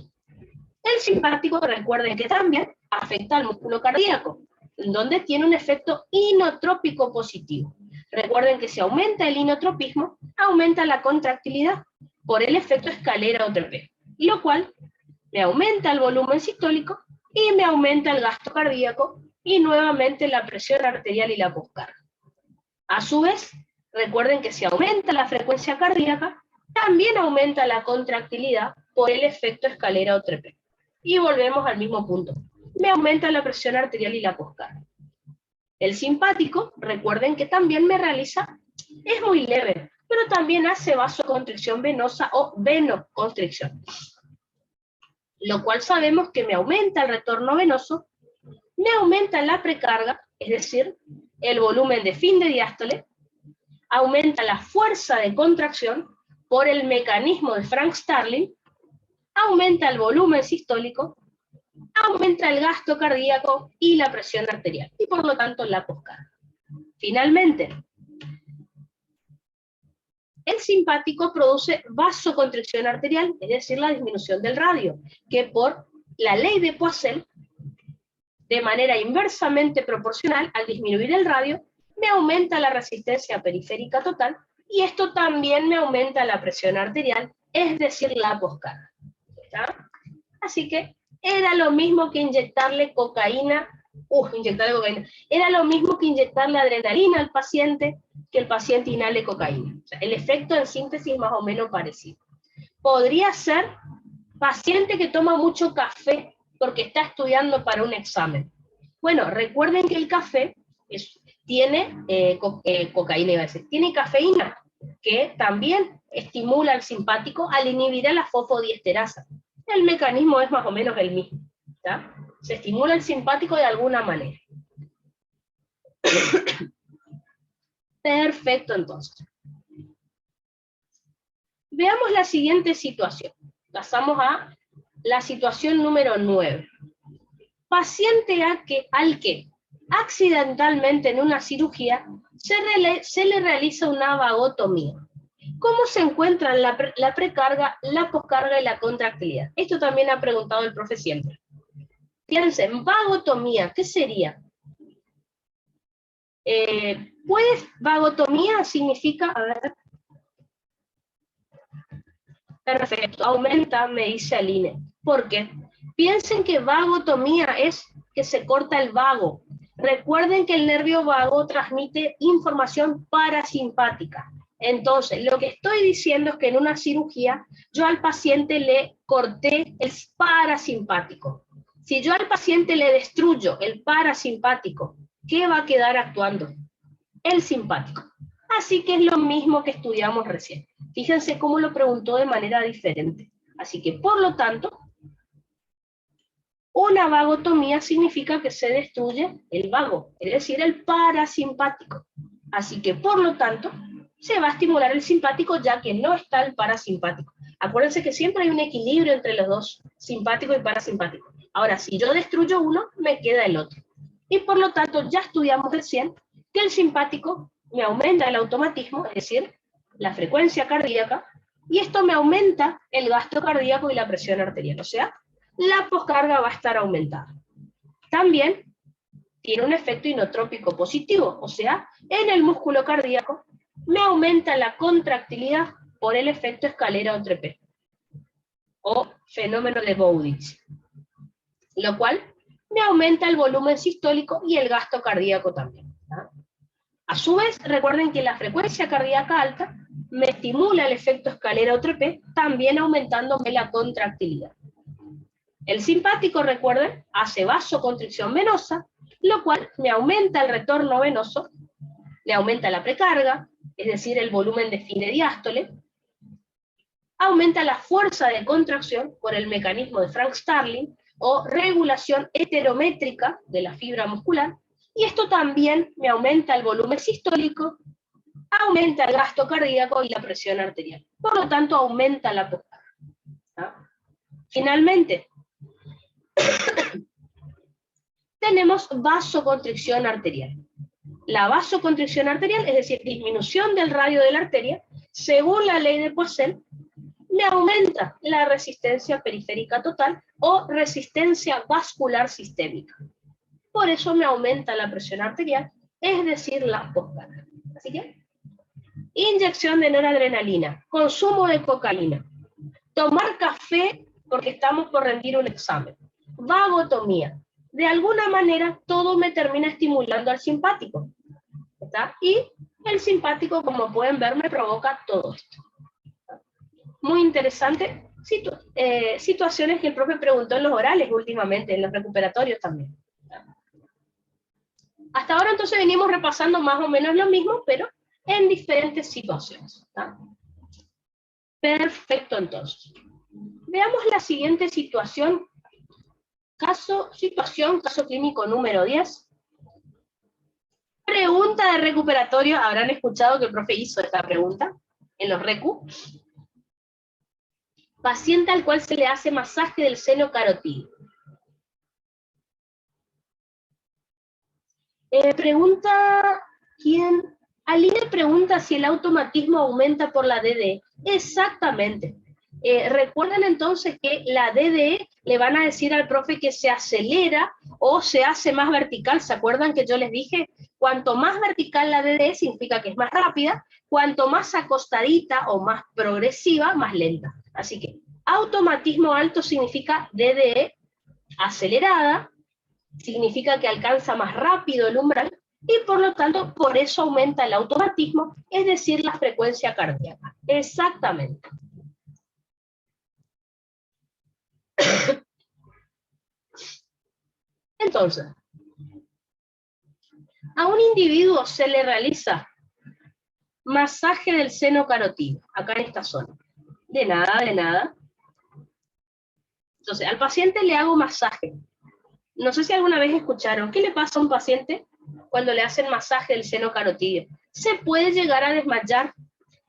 El simpático, recuerden que también afecta al músculo cardíaco, donde tiene un efecto inotrópico positivo. Recuerden que si aumenta el inotropismo, aumenta la contractilidad por el efecto escalera o trepé, lo cual me aumenta el volumen sistólico y me aumenta el gasto cardíaco y nuevamente la presión arterial y la poscarga. A su vez, recuerden que si aumenta la frecuencia cardíaca, también aumenta la contractilidad por el efecto escalera o trepé. Y volvemos al mismo punto. Me aumenta la presión arterial y la poscarga. El simpático, recuerden que también me realiza, es muy leve, pero también hace vasoconstricción venosa o venoconstricción. Lo cual sabemos que me aumenta el retorno venoso, me aumenta la precarga, es decir, el volumen de fin de diástole, aumenta la fuerza de contracción por el mecanismo de Frank-Starling, aumenta el volumen sistólico, aumenta el gasto cardíaco y la presión arterial, y por lo tanto la poscarga. Finalmente, el simpático produce vasoconstricción arterial, es decir, la disminución del radio, que por la ley de Poiseuille, de manera inversamente proporcional, al disminuir el radio, me aumenta la resistencia periférica total, y esto también me aumenta la presión arterial, es decir, la poscarga. ¿Está? Así que era lo mismo que inyectarle cocaína, era lo mismo que inyectarle adrenalina al paciente, que el paciente inhale cocaína. O sea, el efecto en síntesis es más o menos parecido. Podría ser paciente que toma mucho café porque está estudiando para un examen. Bueno, recuerden que el café tiene cocaína, iba a decir, tiene cafeína, que también estimula al simpático al inhibir a la fosfodiesterasa. El mecanismo es más o menos el mismo. ¿Está? Se estimula el simpático de alguna manera. Perfecto, entonces. Veamos la siguiente situación. Pasamos a la situación número 9. Paciente al que accidentalmente en una cirugía se le realiza una vagotomía. ¿Cómo se encuentran la precarga, la poscarga y la contractilidad? Esto también ha preguntado el profe siempre. Piensen, vagotomía, ¿qué sería? Pues vagotomía significa, a ver, perfecto, aumenta, me dice Aline. ¿Por qué? Piensen que vagotomía es que se corta el vago. Recuerden que el nervio vago transmite información parasimpática. Entonces, lo que estoy diciendo es que en una cirugía yo al paciente le corté el parasimpático. Si yo al paciente le destruyo el parasimpático, ¿qué va a quedar actuando? El simpático. Así que es lo mismo que estudiamos recién. Fíjense cómo lo preguntó de manera diferente. Así que, por lo tanto, una vagotomía significa que se destruye el vago, es decir, el parasimpático. Así que, por lo tanto, se va a estimular el simpático ya que no está el parasimpático. Acuérdense que siempre hay un equilibrio entre los dos, simpático y parasimpático. Ahora, si yo destruyo uno, me queda el otro. Y por lo tanto, ya estudiamos recién que el simpático me aumenta el automatismo, es decir, la frecuencia cardíaca, y esto me aumenta el gasto cardíaco y la presión arterial, o sea, la poscarga va a estar aumentada. También tiene un efecto inotrópico positivo, o sea, en el músculo cardíaco me aumenta la contractilidad por el efecto escalera-Entrepé, o fenómeno de Bowditch, lo cual me aumenta el volumen sistólico y el gasto cardíaco también. ¿Ah? A su vez, recuerden que la frecuencia cardíaca alta me estimula el efecto escalera-Entrepé, también aumentándome la contractilidad. El simpático, recuerden, hace vasoconstricción venosa, lo cual me aumenta el retorno venoso, le aumenta la precarga, es decir, el volumen de fin de diástole, aumenta la fuerza de contracción por el mecanismo de Frank-Starling, o regulación heterométrica de la fibra muscular, y esto también me aumenta el volumen sistólico, aumenta el gasto cardíaco y la presión arterial. Por lo tanto, aumenta la poscarga. ¿Ah? Finalmente, tenemos vasoconstricción arterial. La vasoconstricción arterial, es decir, disminución del radio de la arteria, según la ley de Poiseuille, me aumenta la resistencia periférica total o resistencia vascular sistémica. Por eso me aumenta la presión arterial, es decir, la poscarga. Así que, inyección de noradrenalina, consumo de cocaína, tomar café porque estamos por rendir un examen, vagotomía. De alguna manera, todo me termina estimulando al simpático. ¿Está? Y el simpático, como pueden ver, me provoca todo esto. Muy interesante. Situaciones que el profe preguntó en los orales últimamente, en los recuperatorios también. Hasta ahora entonces venimos repasando más o menos lo mismo, pero en diferentes situaciones. ¿Está? Perfecto, entonces. Veamos la siguiente situación. Caso clínico número 10. Pregunta de recuperatorio. Habrán escuchado que el profe hizo esta pregunta en los recu. Paciente al cual se le hace masaje del seno carotídeo. Pregunta, ¿quién? Aline pregunta si el automatismo aumenta por la DDE. Exactamente. Recuerden entonces que la DDE le van a decir al profe que se acelera o se hace más vertical. ¿Se acuerdan que yo les dije? Cuanto más vertical la DDE significa que es más rápida, cuanto más acostadita o más progresiva, más lenta. Así que automatismo alto significa DDE acelerada, significa que alcanza más rápido el umbral, y por lo tanto, por eso aumenta el automatismo, es decir, la frecuencia cardíaca. Exactamente. Entonces, a un individuo se le realiza masaje del seno carotídeo, acá en esta zona. De nada, de nada. Entonces, al paciente le hago masaje. No sé si alguna vez escucharon, ¿qué le pasa a un paciente cuando le hacen masaje del seno carotídeo? Se puede llegar a desmayar.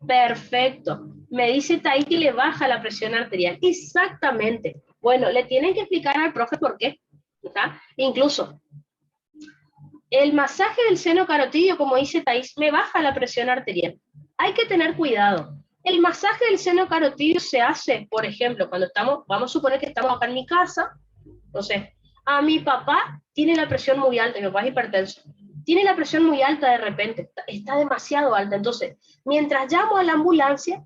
Perfecto. Me dice Taí que le baja la presión arterial. Exactamente. Bueno, le tienen que explicar al profe por qué. ¿Está? Incluso, el masaje del seno carotídeo, como dice Thais, me baja la presión arterial. Hay que tener cuidado. El masaje del seno carotídeo se hace, por ejemplo, cuando estamos, vamos a suponer que estamos acá en mi casa, no sé, a mi papá tiene la presión muy alta, mi papá es hipertenso, tiene la presión muy alta de repente, está demasiado alta, entonces, mientras llamo a la ambulancia,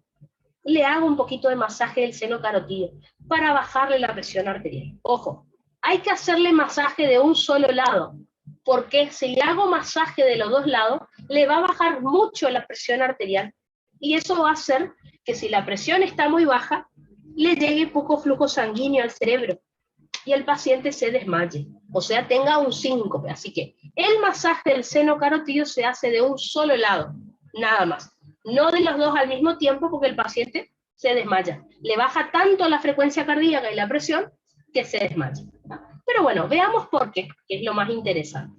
le hago un poquito de masaje del seno carotídeo para bajarle la presión arterial. Ojo, hay que hacerle masaje de un solo lado, porque si le hago masaje de los dos lados, le va a bajar mucho la presión arterial, y eso va a hacer que si la presión está muy baja, le llegue poco flujo sanguíneo al cerebro, y el paciente se desmaye, o sea, tenga un síncope. Así que el masaje del seno carotídeo se hace de un solo lado, nada más. No de los dos al mismo tiempo, porque el paciente se desmaya. Le baja tanto la frecuencia cardíaca y la presión que se desmaya. Pero bueno, veamos por qué, que es lo más interesante.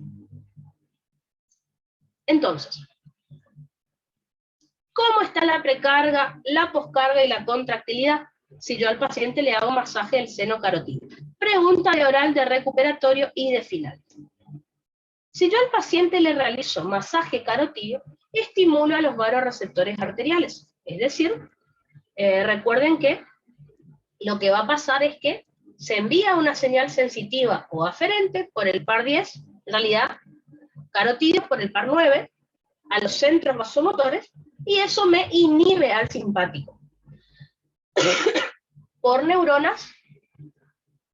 Entonces, ¿cómo está la precarga, la poscarga y la contractilidad si yo al paciente le hago masaje del seno carotídeo? Pregunta de oral, de recuperatorio y de final. Si yo al paciente le realizo masaje carotídeo, estimulo a los vasoreceptores arteriales. Es decir, recuerden que lo que va a pasar es que se envía una señal sensitiva o aferente por el par 10, en realidad carotídeo por el par 9, a los centros vasomotores, y eso me inhibe al simpático por neuronas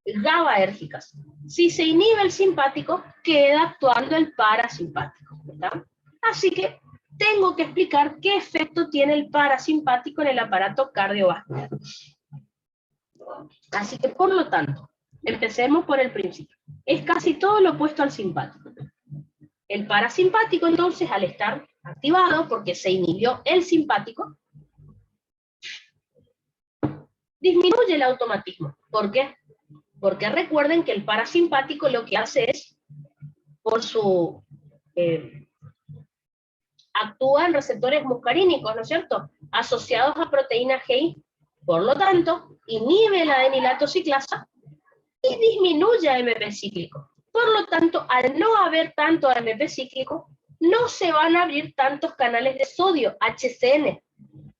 GABAérgicas. Si se inhibe el simpático, queda actuando el parasimpático, ¿verdad? Así que tengo que explicar qué efecto tiene el parasimpático en el aparato cardiovascular. Así que, por lo tanto, empecemos por el principio. Es casi todo lo opuesto al simpático. El parasimpático, entonces, al estar activado, porque se inhibió el simpático, disminuye el automatismo. ¿Por qué? Porque recuerden que el parasimpático lo que hace es, por su... actúa en receptores muscarínicos, ¿no es cierto?, asociados a proteína GI. Por lo tanto, inhibe la adenilato ciclasa y disminuye AMP cíclico. Por lo tanto, al no haber tanto AMP cíclico, no se van a abrir tantos canales de sodio, HCN.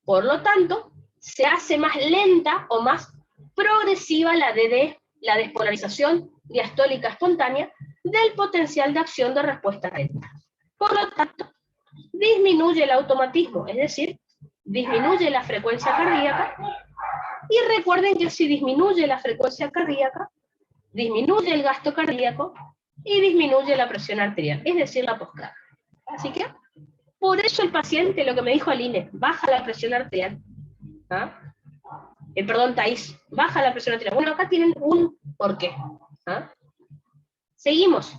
Por lo tanto, se hace más lenta o más progresiva la DD, la despolarización diastólica espontánea del potencial de acción de respuesta lenta. Por lo tanto, disminuye el automatismo, es decir, disminuye la frecuencia cardíaca, y recuerden que si disminuye la frecuencia cardíaca, disminuye el gasto cardíaco y disminuye la presión arterial, es decir, la poscarga. Así que, por eso el paciente, lo que me dijo Aline, baja la presión arterial. ¿Ah? Perdón, Thais, baja la presión arterial. Bueno, acá tienen un porqué. ¿Ah? Seguimos.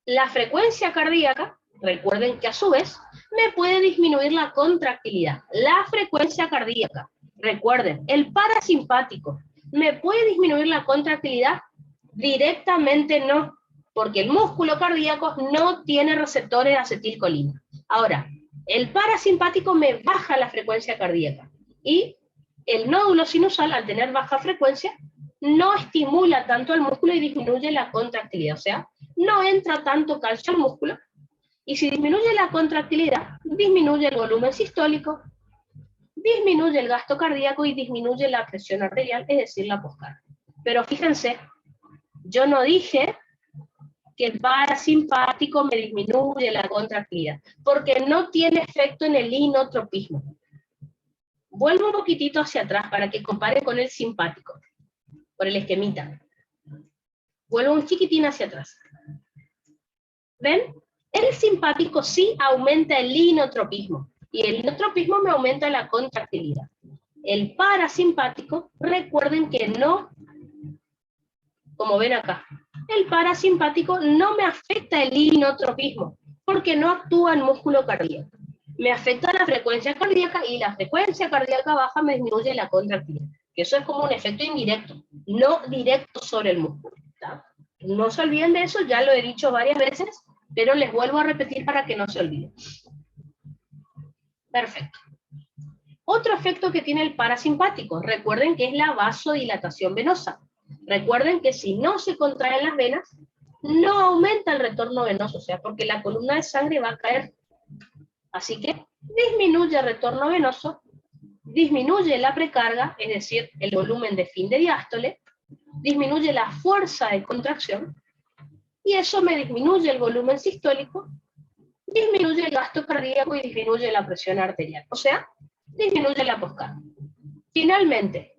La frecuencia cardíaca, recuerden que a su vez, me puede disminuir la contractilidad. La frecuencia cardíaca, recuerden, el parasimpático, ¿me puede disminuir la contractilidad? Directamente no, porque el músculo cardíaco no tiene receptores de acetilcolina. Ahora, el parasimpático me baja la frecuencia cardíaca, y el nódulo sinusal, al tener baja frecuencia, no estimula tanto al músculo y disminuye la contractilidad. O sea, no entra tanto calcio al músculo, y si disminuye la contractilidad, disminuye el volumen sistólico, disminuye el gasto cardíaco y disminuye la presión arterial, es decir, la poscardia. Pero fíjense, yo no dije que el parasimpático me disminuye la contractilidad, porque no tiene efecto en el inotropismo. Vuelvo un poquitito hacia atrás para que compare con el simpático, por el esquemita. Vuelvo un chiquitín hacia atrás. ¿Ven? El simpático sí aumenta el inotropismo, y el inotropismo me aumenta la contractilidad. El parasimpático, recuerden que no, como ven acá, el parasimpático no me afecta el inotropismo, porque no actúa en músculo cardíaco. Me afecta la frecuencia cardíaca, y la frecuencia cardíaca baja me disminuye la contractilidad. Que eso es como un efecto indirecto, no directo sobre el músculo. ¿Está? No se olviden de eso, ya lo he dicho varias veces, pero les vuelvo a repetir para que no se olviden. Perfecto. Otro efecto que tiene el parasimpático, recuerden que es la vasodilatación venosa. Recuerden que si no se contraen las venas, no aumenta el retorno venoso, o sea, porque la columna de sangre va a caer. Así que disminuye el retorno venoso, disminuye la precarga, es decir, el volumen de fin de diástole, disminuye la fuerza de contracción, y eso me disminuye el volumen sistólico, disminuye el gasto cardíaco y disminuye la presión arterial, o sea, disminuye la poscardia. Finalmente,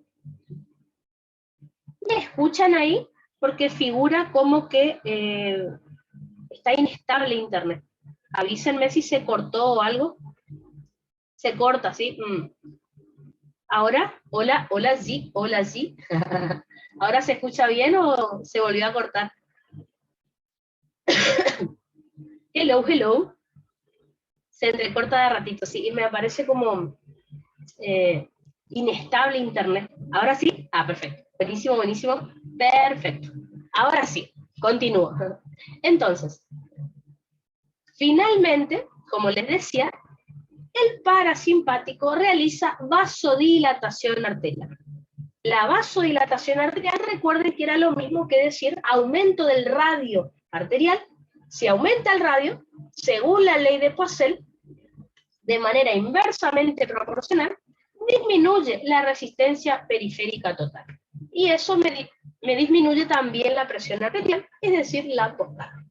¿me escuchan ahí? Porque figura como que está inestable internet. Avísenme si se cortó o algo. Se corta, ¿sí? Ahora, hola, hola, sí, hola, sí. ¿Ahora se escucha bien o se volvió a cortar? Hello, hello. Se entrecorta de ratito, sí, y me aparece como inestable internet. ¿Ahora sí? Ah, perfecto. Buenísimo, buenísimo. Perfecto. Ahora sí, continúo. Entonces, finalmente, como les decía, el parasimpático realiza vasodilatación arterial. La vasodilatación arterial, recuerden que era lo mismo que decir aumento del radio arterial. Si aumenta el radio, según la ley de Poiseuille, de manera inversamente proporcional, disminuye la resistencia periférica total. Y eso me disminuye también la presión arterial, es decir, la poscardia.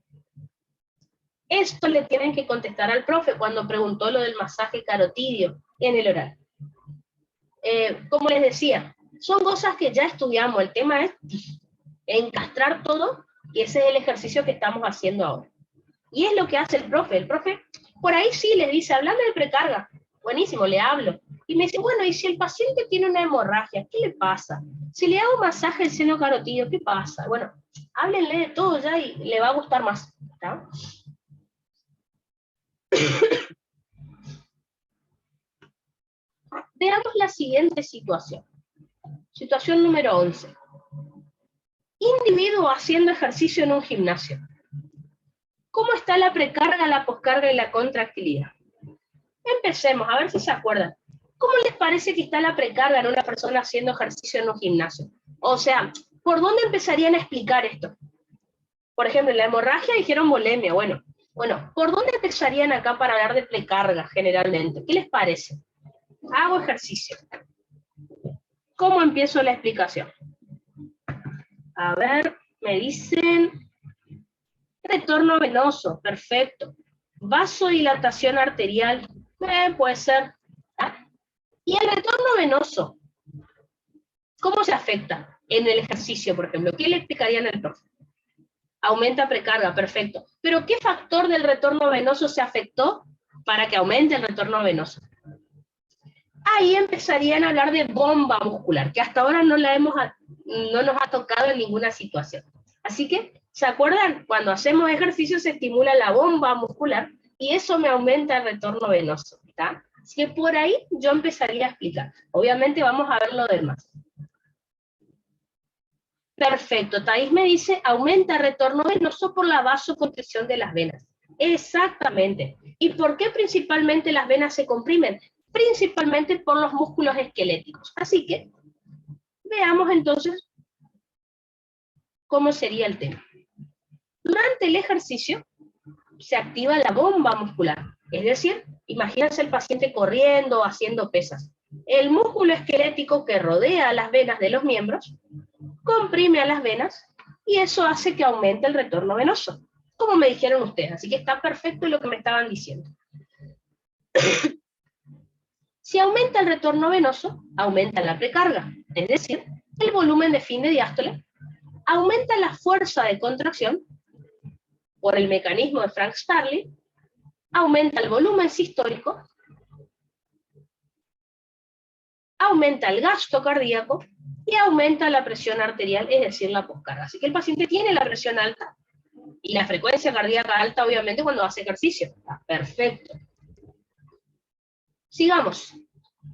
Esto le tienen que contestar al profe cuando preguntó lo del masaje carotidio en el oral. Como les decía, son cosas que ya estudiamos, el tema es encastrar todo, y ese es el ejercicio que estamos haciendo ahora. Y es lo que hace el profe por ahí sí les dice, hablame de precarga, buenísimo, le hablo, y me dice, bueno, y si el paciente tiene una hemorragia, ¿qué le pasa? Si le hago masaje del seno carotidio, ¿qué pasa? Bueno, háblenle de todo ya y le va a gustar más, ¿está? Veamos la siguiente situación. Situación número 11. Individuo haciendo ejercicio en un gimnasio. ¿Cómo está la precarga, la poscarga y la contractilidad? Empecemos, a ver si se acuerdan. ¿Cómo les parece que está la precarga en una persona haciendo ejercicio en un gimnasio? O sea, ¿por dónde empezarían a explicar esto? Por ejemplo, en la hemorragia dijeron volemia. Bueno, ¿por dónde empezarían acá para hablar de precarga generalmente? ¿Qué les parece? Hago ejercicio. ¿Cómo empiezo la explicación? A ver, me dicen retorno venoso, perfecto. Vasodilatación arterial, puede ser. ¿Ah? Y el retorno venoso, ¿cómo se afecta en el ejercicio, por ejemplo? ¿Qué le explicarían al profe? Aumenta precarga, perfecto. Pero ¿qué factor del retorno venoso se afectó para que aumente el retorno venoso? Ahí empezarían a hablar de bomba muscular, que hasta ahora no nos ha tocado en ninguna situación. Así que, ¿se acuerdan? Cuando hacemos ejercicio se estimula la bomba muscular y eso me aumenta el retorno venoso, ¿está? Así que por ahí yo empezaría a explicar. Obviamente vamos a ver lo demás. Perfecto, Thais me dice, aumenta el retorno venoso por la vasoconstricción de las venas. Exactamente. ¿Y por qué principalmente las venas se comprimen? Principalmente por los músculos esqueléticos. Así que, veamos entonces cómo sería el tema. Durante el ejercicio se activa la bomba muscular. Es decir, imagínense el paciente corriendo o haciendo pesas. El músculo esquelético que rodea las venas de los miembros comprime a las venas y eso hace que aumente el retorno venoso, como me dijeron ustedes. Así que está perfecto lo que me estaban diciendo. Si aumenta el retorno venoso, aumenta la precarga, es decir, el volumen de fin de diástole, aumenta la fuerza de contracción por el mecanismo de Frank Starling, aumenta el volumen sistólico, aumenta el gasto cardíaco y aumenta la presión arterial, es decir, la poscarga. Así que el paciente tiene la presión alta y la frecuencia cardíaca alta, obviamente, cuando hace ejercicio. Está perfecto. Sigamos.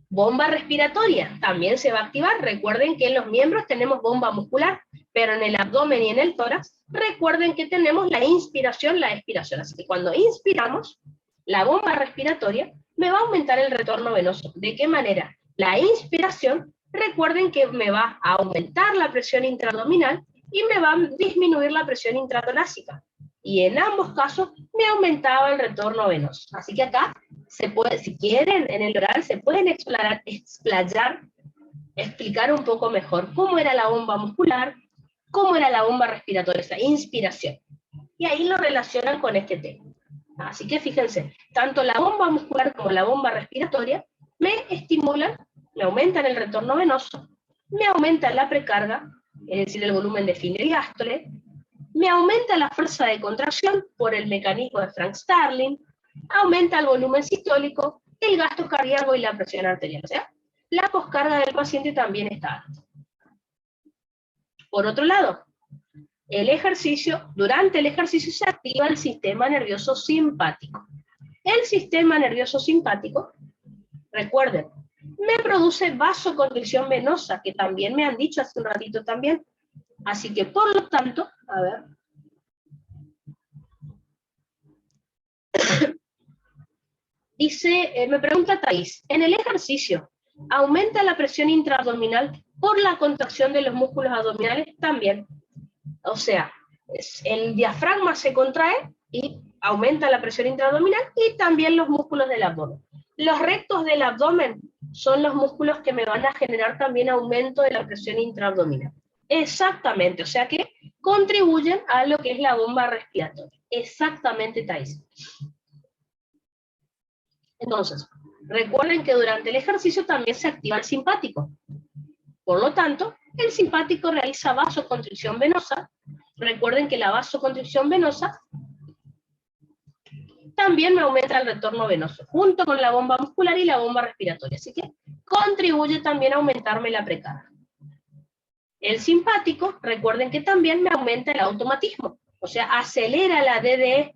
Bomba respiratoria también se va a activar. Recuerden que en los miembros tenemos bomba muscular, pero en el abdomen y en el tórax, recuerden que tenemos la inspiración, la expiración. Así que cuando inspiramos, la bomba respiratoria me va a aumentar el retorno venoso. ¿De qué manera? La inspiración, recuerden que me va a aumentar la presión intraabdominal y me va a disminuir la presión intratorácica. Y en ambos casos me aumentaba el retorno venoso. Así que acá se puede, si quieren, en el oral se pueden explayar, explicar un poco mejor cómo era la bomba muscular, cómo era la bomba respiratoria, esa inspiración. Y ahí lo relacionan con este tema. Así que fíjense, tanto la bomba muscular como la bomba respiratoria me estimulan, me aumentan el retorno venoso, me aumentan la precarga, es decir, el volumen de fin de diástole, me aumenta la fuerza de contracción por el mecanismo de Frank Starling, aumenta el volumen sistólico, el gasto cardíaco y la presión arterial. O sea, la poscarga del paciente también está alta. Por otro lado, durante el ejercicio se activa el sistema nervioso simpático. El sistema nervioso simpático, recuerden, me produce vasoconstricción venosa, que también me han dicho hace un ratito también. Así que, por lo tanto, a ver. Dice, me pregunta Thais, en el ejercicio, ¿aumenta la presión intraabdominal por la contracción de los músculos abdominales? También. O sea, el diafragma se contrae y aumenta la presión intraabdominal y también los músculos del abdomen. Los rectos del abdomen son los músculos que me van a generar también aumento de la presión intraabdominal. Exactamente, o sea que contribuyen a lo que es la bomba respiratoria. Exactamente, Thais. Entonces, recuerden que durante el ejercicio también se activa el simpático. Por lo tanto, el simpático realiza vasoconstricción venosa. Recuerden que la vasoconstricción venosa también me aumenta el retorno venoso, junto con la bomba muscular y la bomba respiratoria. Así que contribuye también a aumentarme la precarga. El simpático, recuerden que también me aumenta el automatismo, o sea, acelera la DDE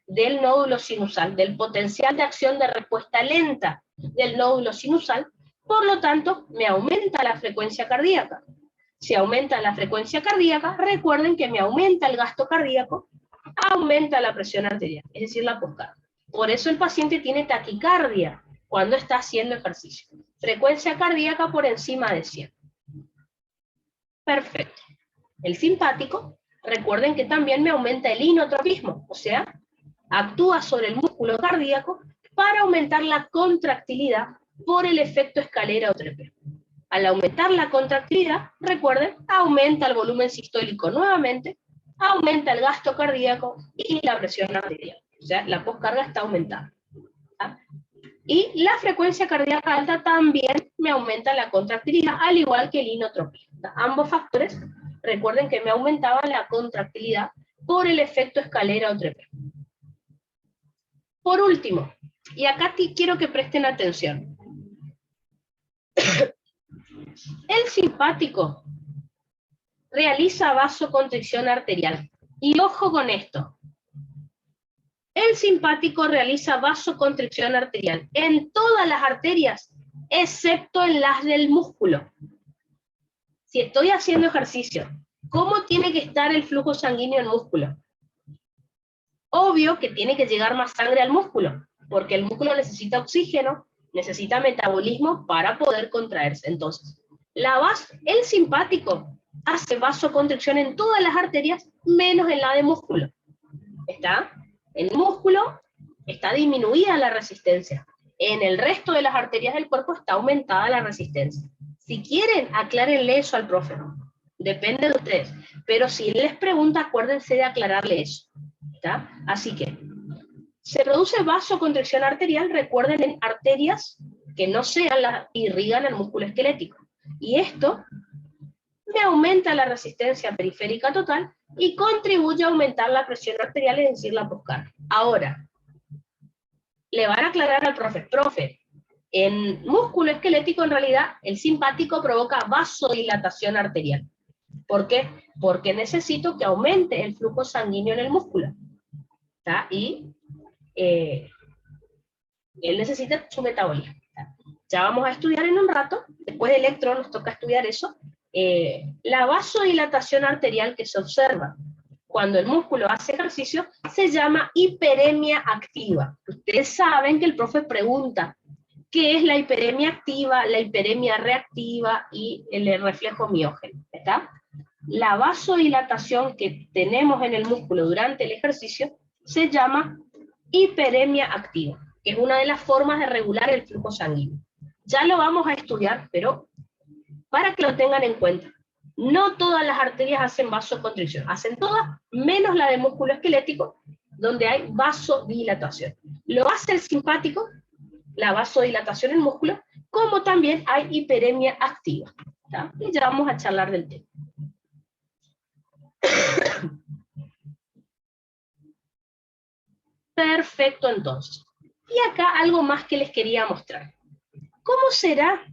del nódulo sinusal, del potencial de acción de respuesta lenta del nódulo sinusal, por lo tanto, me aumenta la frecuencia cardíaca. Si aumenta la frecuencia cardíaca, recuerden que me aumenta el gasto cardíaco, aumenta la presión arterial, es decir, la poscarga. Por eso el paciente tiene taquicardia cuando está haciendo ejercicio. Frecuencia cardíaca por encima de 100. Perfecto. El simpático, recuerden que también me aumenta el inotropismo, o sea, actúa sobre el músculo cardíaco para aumentar la contractilidad por el efecto escalera o trepeo. Al aumentar la contractilidad, recuerden, aumenta el volumen sistólico nuevamente, aumenta el gasto cardíaco y la presión arterial. O sea, la poscarga está aumentada. ¿Ah? Y la frecuencia cardíaca alta también me aumenta la contractilidad, al igual que el inotropismo. Ambos factores, recuerden que me aumentaban la contractilidad por el efecto escalera o trepeo. Por último, y acá quiero que presten atención. El simpático realiza vasoconstricción arterial. Y ojo con esto. El simpático realiza vasoconstricción arterial en todas las arterias, excepto en las del músculo. Si estoy haciendo ejercicio, ¿cómo tiene que estar el flujo sanguíneo en el músculo? Obvio que tiene que llegar más sangre al músculo, porque el músculo necesita oxígeno, necesita metabolismo para poder contraerse. Entonces, el simpático hace vasoconstricción en todas las arterias, menos en la de músculo. ¿Está? En el músculo está disminuida la resistencia. En el resto de las arterias del cuerpo está aumentada la resistencia. Si quieren, aclárenle eso al profe. Depende de ustedes. Pero si él les pregunta, acuérdense de aclararle eso. ¿Está? Así que, se produce vasoconstricción arterial, recuerden, en arterias que no sean las que irrigan el músculo esquelético. Y esto me aumenta la resistencia periférica total y contribuye a aumentar la presión arterial, es decir, la poscarga. Ahora, le van a aclarar al profe, en músculo esquelético en realidad el simpático provoca vasodilatación arterial. ¿Por qué? Porque necesito que aumente el flujo sanguíneo en el músculo. ¿Está? Y él necesita su metabolismo. Ya vamos a estudiar en un rato, después de electro nos toca estudiar eso, la vasodilatación arterial que se observa cuando el músculo hace ejercicio se llama hiperemia activa. Ustedes saben que el profe pregunta qué es la hiperemia activa, la hiperemia reactiva y el reflejo miógeno. ¿Está? La vasodilatación que tenemos en el músculo durante el ejercicio se llama hiperemia activa, que es una de las formas de regular el flujo sanguíneo. Ya lo vamos a estudiar, pero para que lo tengan en cuenta, no todas las arterias hacen vasoconstricción, hacen todas, menos la de músculo esquelético, donde hay vasodilatación. Lo hace el simpático, la vasodilatación en el músculo, como también hay hiperemia activa. ¿Está? Y ya vamos a charlar del tema. Perfecto, entonces. Y acá algo más que les quería mostrar. ¿Cómo será?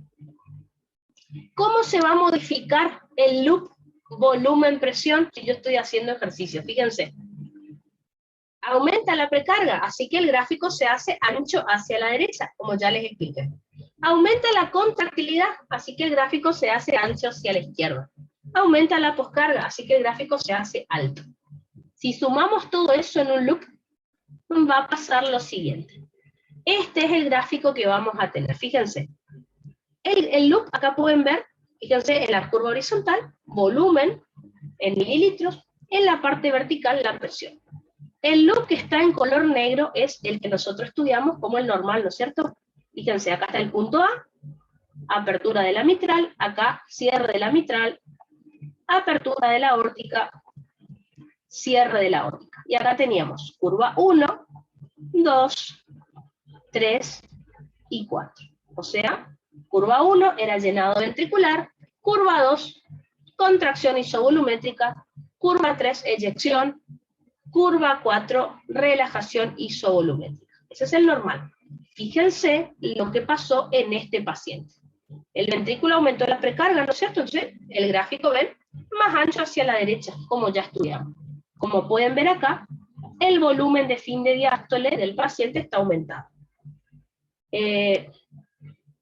¿Cómo se va a modificar el loop volumen-presión si yo estoy haciendo ejercicio? Fíjense. Aumenta la precarga, así que el gráfico se hace ancho hacia la derecha, como ya les expliqué. Aumenta la contractilidad, así que el gráfico se hace ancho hacia la izquierda. Aumenta la poscarga, así que el gráfico se hace alto. Si sumamos todo eso en un loop, va a pasar lo siguiente. Este es el gráfico que vamos a tener. Fíjense. El loop, acá pueden ver, fíjense, en la curva horizontal, volumen en mililitros, en la parte vertical la presión. El loop que está en color negro es el que nosotros estudiamos como el normal, ¿no es cierto? Fíjense, acá está el punto A, apertura de la mitral, acá cierre de la mitral, apertura de la aórtica, cierre de la aórtica. Y acá teníamos curva 1, 2, 3 y 4. O sea, curva 1 era llenado ventricular, curva 2, contracción isovolumétrica, curva 3, eyección, curva 4, relajación isovolumétrica. Ese es el normal. Fíjense lo que pasó en este paciente. El ventrículo aumentó la precarga, ¿no es cierto? Entonces, el gráfico, ven, más ancho hacia la derecha, como ya estudiamos. Como pueden ver acá, el volumen de fin de diástole del paciente está aumentado.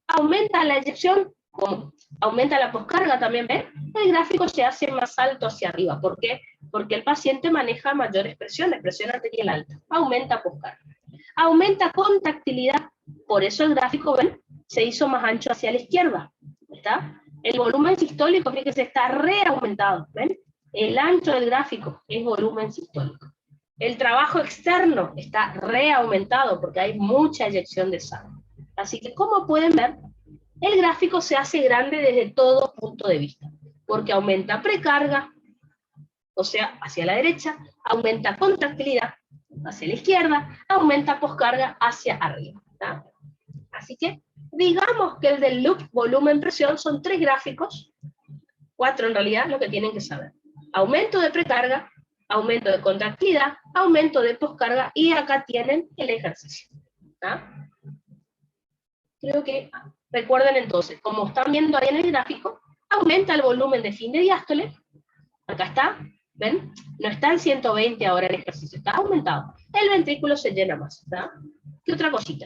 Aumenta la eyección, como aumenta la poscarga también, ¿ven? El gráfico se hace más alto hacia arriba. ¿Por qué? Porque el paciente maneja mayores presiones, presión arterial alta. Aumenta poscarga. Aumenta contractilidad, por eso el gráfico, ¿ven? Se hizo más ancho hacia la izquierda. ¿Está? El volumen sistólico, fíjense, está reaumentado. ¿Ven? El ancho del gráfico es volumen sistólico. El trabajo externo está reaumentado porque hay mucha eyección de sangre. Así que, como pueden ver, el gráfico se hace grande desde todo punto de vista, porque aumenta precarga, o sea, hacia la derecha, aumenta contractilidad hacia la izquierda, aumenta poscarga hacia arriba. ¿Tá? Así que, digamos que el del loop volumen-presión son 3 gráficos, 4 en realidad, lo que tienen que saber. Aumento de precarga, aumento de contractilidad, aumento de poscarga, y acá tienen el ejercicio. ¿Tá? Creo que recuerden entonces, como están viendo ahí en el gráfico, aumenta el volumen de fin de diástole, acá está, ¿ven? No está en 120 ahora el ejercicio, está aumentado. El ventrículo se llena más, ¿tá? ¿Qué otra cosita?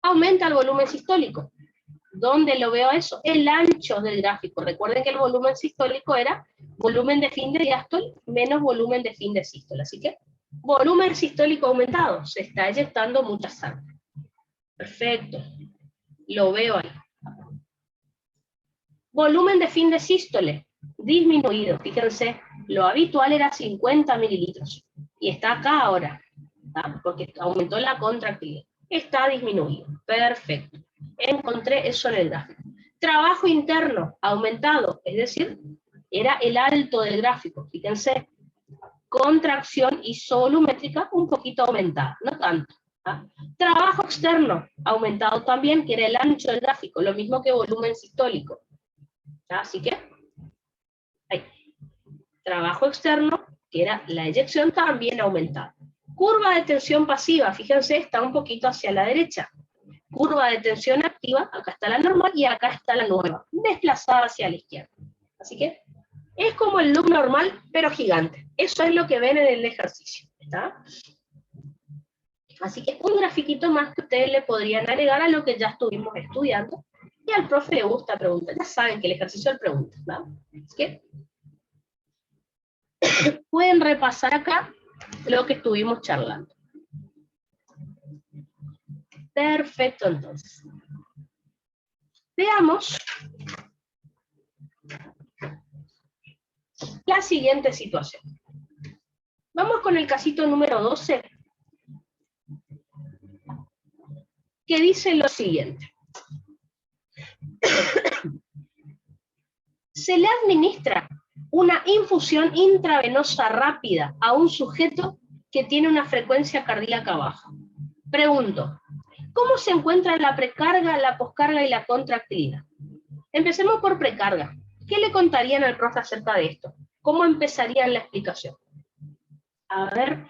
Aumenta el volumen sistólico. ¿Dónde lo veo eso? El ancho del gráfico. Recuerden que el volumen sistólico era volumen de fin de diástole menos volumen de fin de sístole. Así que Volumen sistólico aumentado, se está eyectando mucha sangre. Perfecto, lo veo ahí. Volumen de fin de sístole, disminuido. Fíjense, lo habitual era 50 mililitros. Y está acá ahora, ¿tá? Porque aumentó la contractilidad. Está disminuido. Perfecto. Encontré eso en el gráfico. Trabajo interno, aumentado. Es decir, era el alto del gráfico. Fíjense, contracción isovolumétrica un poquito aumentada, no tanto. ¿Ah? Trabajo externo, aumentado también, que era el ancho del gráfico, lo mismo que volumen sistólico. ¿Ah? Así que, ahí. Trabajo externo, que era la eyección, también aumentada. Curva de tensión pasiva, fíjense, está un poquito hacia la derecha. Curva de tensión activa, acá está la normal y acá está la nueva, desplazada hacia la izquierda. Así que, es como el loop normal, pero gigante. Eso es lo que ven en el ejercicio. ¿Está? Así que un grafiquito más que ustedes le podrían agregar a lo que ya estuvimos estudiando. Y al profe le gusta preguntar. Ya saben que el ejercicio es pregunta, ¿no? Así que pueden repasar acá lo que estuvimos charlando. Perfecto, entonces. Veamos la siguiente situación. Vamos con el casito número 12, que dice lo siguiente. Se le administra una infusión intravenosa rápida a un sujeto que tiene una frecuencia cardíaca baja. Pregunto, ¿cómo se encuentra la precarga, la poscarga y la contractilidad? Empecemos por precarga. ¿Qué le contarían al profe acerca de esto? ¿Cómo empezarían la explicación? A ver.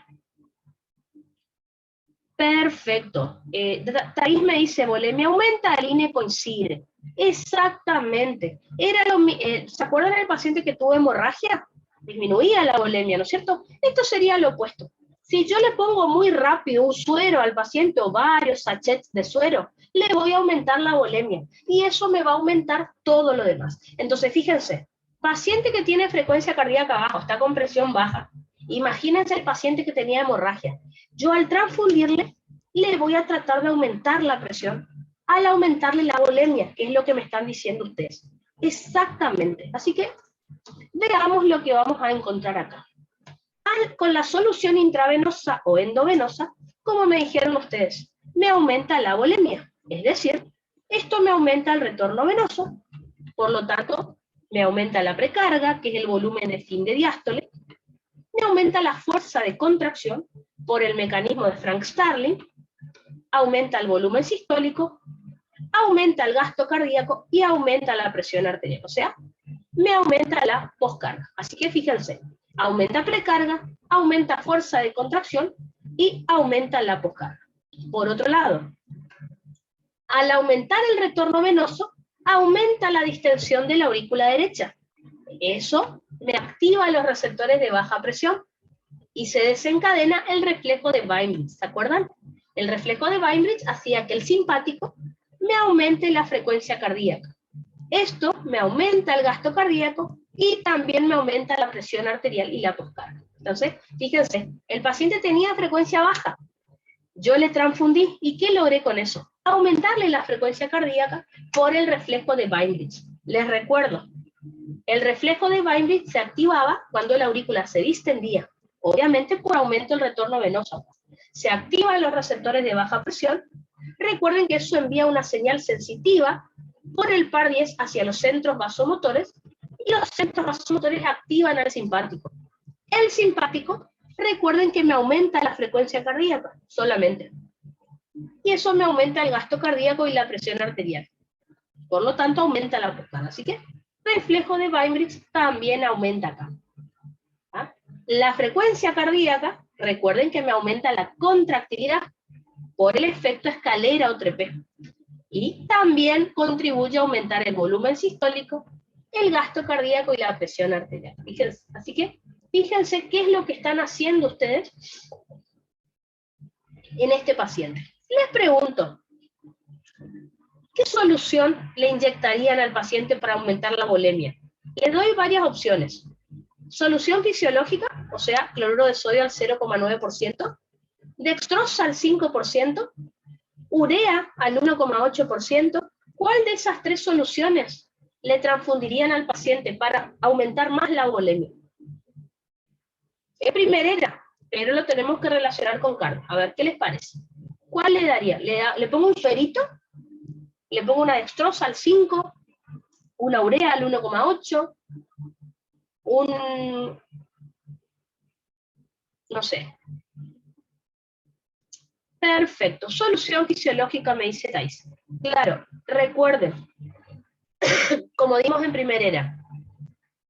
Perfecto. Thais me dice, volemia aumenta, el INE coincide. Exactamente. ¿Se acuerdan del paciente que tuvo hemorragia? Disminuía la volemia, ¿no es cierto? Esto sería lo opuesto. Si yo le pongo muy rápido un suero al paciente o varios sachets de suero, le voy a aumentar la volemia. Y eso me va a aumentar todo lo demás. Entonces, fíjense, paciente que tiene frecuencia cardíaca baja, está con presión baja. Imagínense el paciente que tenía hemorragia. Yo al transfundirle, le voy a tratar de aumentar la presión, al aumentarle la volemia, que es lo que me están diciendo ustedes. Exactamente. Así que veamos lo que vamos a encontrar acá. Con la solución intravenosa o endovenosa, como me dijeron ustedes, me aumenta la volemia. Es decir, esto me aumenta el retorno venoso, por lo tanto, me aumenta la precarga, que es el volumen de fin de diástole, me aumenta la fuerza de contracción por el mecanismo de Frank-Starling, aumenta el volumen sistólico, aumenta el gasto cardíaco y aumenta la presión arterial. O sea, me aumenta la poscarga. Así que fíjense, aumenta precarga, aumenta fuerza de contracción y aumenta la poscarga. Por otro lado, al aumentar el retorno venoso, aumenta la distensión de la aurícula derecha. Eso me activa los receptores de baja presión y se desencadena el reflejo de Bainbridge. ¿Se acuerdan? El reflejo de Bainbridge hacía que el simpático me aumente la frecuencia cardíaca. Esto me aumenta el gasto cardíaco y también me aumenta la presión arterial y la poscarga. Entonces, fíjense, el paciente tenía frecuencia baja. Yo le transfundí, ¿y qué logré con eso? Aumentarle la frecuencia cardíaca por el reflejo de Bainbridge. Les recuerdo, el reflejo de Bainbridge se activaba cuando la aurícula se distendía, obviamente por aumento del retorno venoso. Se activan los receptores de baja presión. Recuerden que eso envía una señal sensitiva por el par 10 hacia los centros vasomotores, y los centros vasomotores activan al simpático. El simpático, recuerden que me aumenta la frecuencia cardíaca, solamente. Y eso me aumenta el gasto cardíaco y la presión arterial. Por lo tanto, aumenta la poscarga. Así que, reflejo de Bainbridge también aumenta acá. ¿Ah? La frecuencia cardíaca, recuerden que me aumenta la contractilidad por el efecto escalera o trepé. Y también contribuye a aumentar el volumen sistólico, el gasto cardíaco y la presión arterial. Fíjense. Así que, fíjense qué es lo que están haciendo ustedes en este paciente. Les pregunto, ¿qué solución le inyectarían al paciente para aumentar la volemia? Le doy varias opciones. Solución fisiológica, o o sea, cloruro de sodio al 0,9%, dextrosa al 5%, urea al 1,8%. ¿Cuál de esas tres soluciones le transfundirían al paciente para aumentar más la volemia? Es primerera, pero lo tenemos que relacionar con carga. A ver, ¿qué les parece? ¿Cuál le daría? ¿Le pongo un ferito? ¿Le pongo una dextrosa al 5? ¿Una urea al 1,8? No sé. Perfecto. Solución fisiológica, me dice Thais. Claro, recuerden, como dimos en primerera,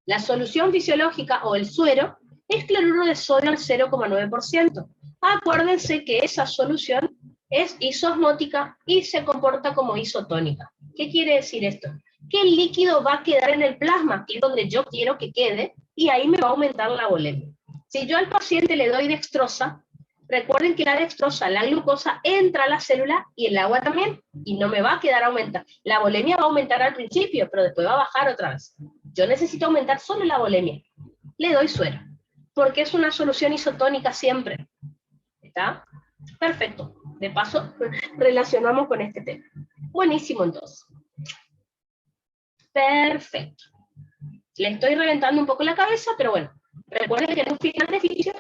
la solución fisiológica o el suero es cloruro de sodio al 0,9%. Acuérdense que esa solución es isosmótica y se comporta como isotónica. ¿Qué quiere decir esto? Que el líquido va a quedar en el plasma, que es donde yo quiero que quede, y ahí me va a aumentar la volemia. Si yo al paciente le doy dextrosa, recuerden que la dextrosa, la glucosa, entra a la célula y el agua también, y no me va a quedar aumentar. La volemia va a aumentar al principio, pero después va a bajar otra vez. Yo necesito aumentar solo la volemia. Le doy suero, porque es una solución isotónica siempre. ¿Está? Perfecto. De paso, relacionamos con este tema. Buenísimo, entonces. Perfecto. Le estoy reventando un poco la cabeza, pero bueno, recuerden que en un final de fisio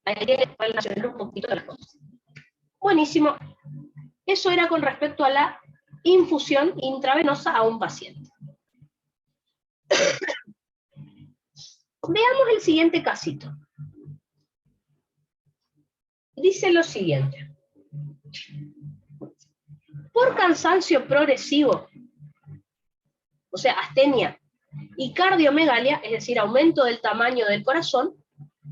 hay que relacionar un poquito de las cosas. Buenísimo. Eso era con respecto a la infusión intravenosa a un paciente. Veamos el siguiente casito. Dice lo siguiente. Por cansancio progresivo, o sea, astenia, y cardiomegalia, es decir, aumento del tamaño del corazón,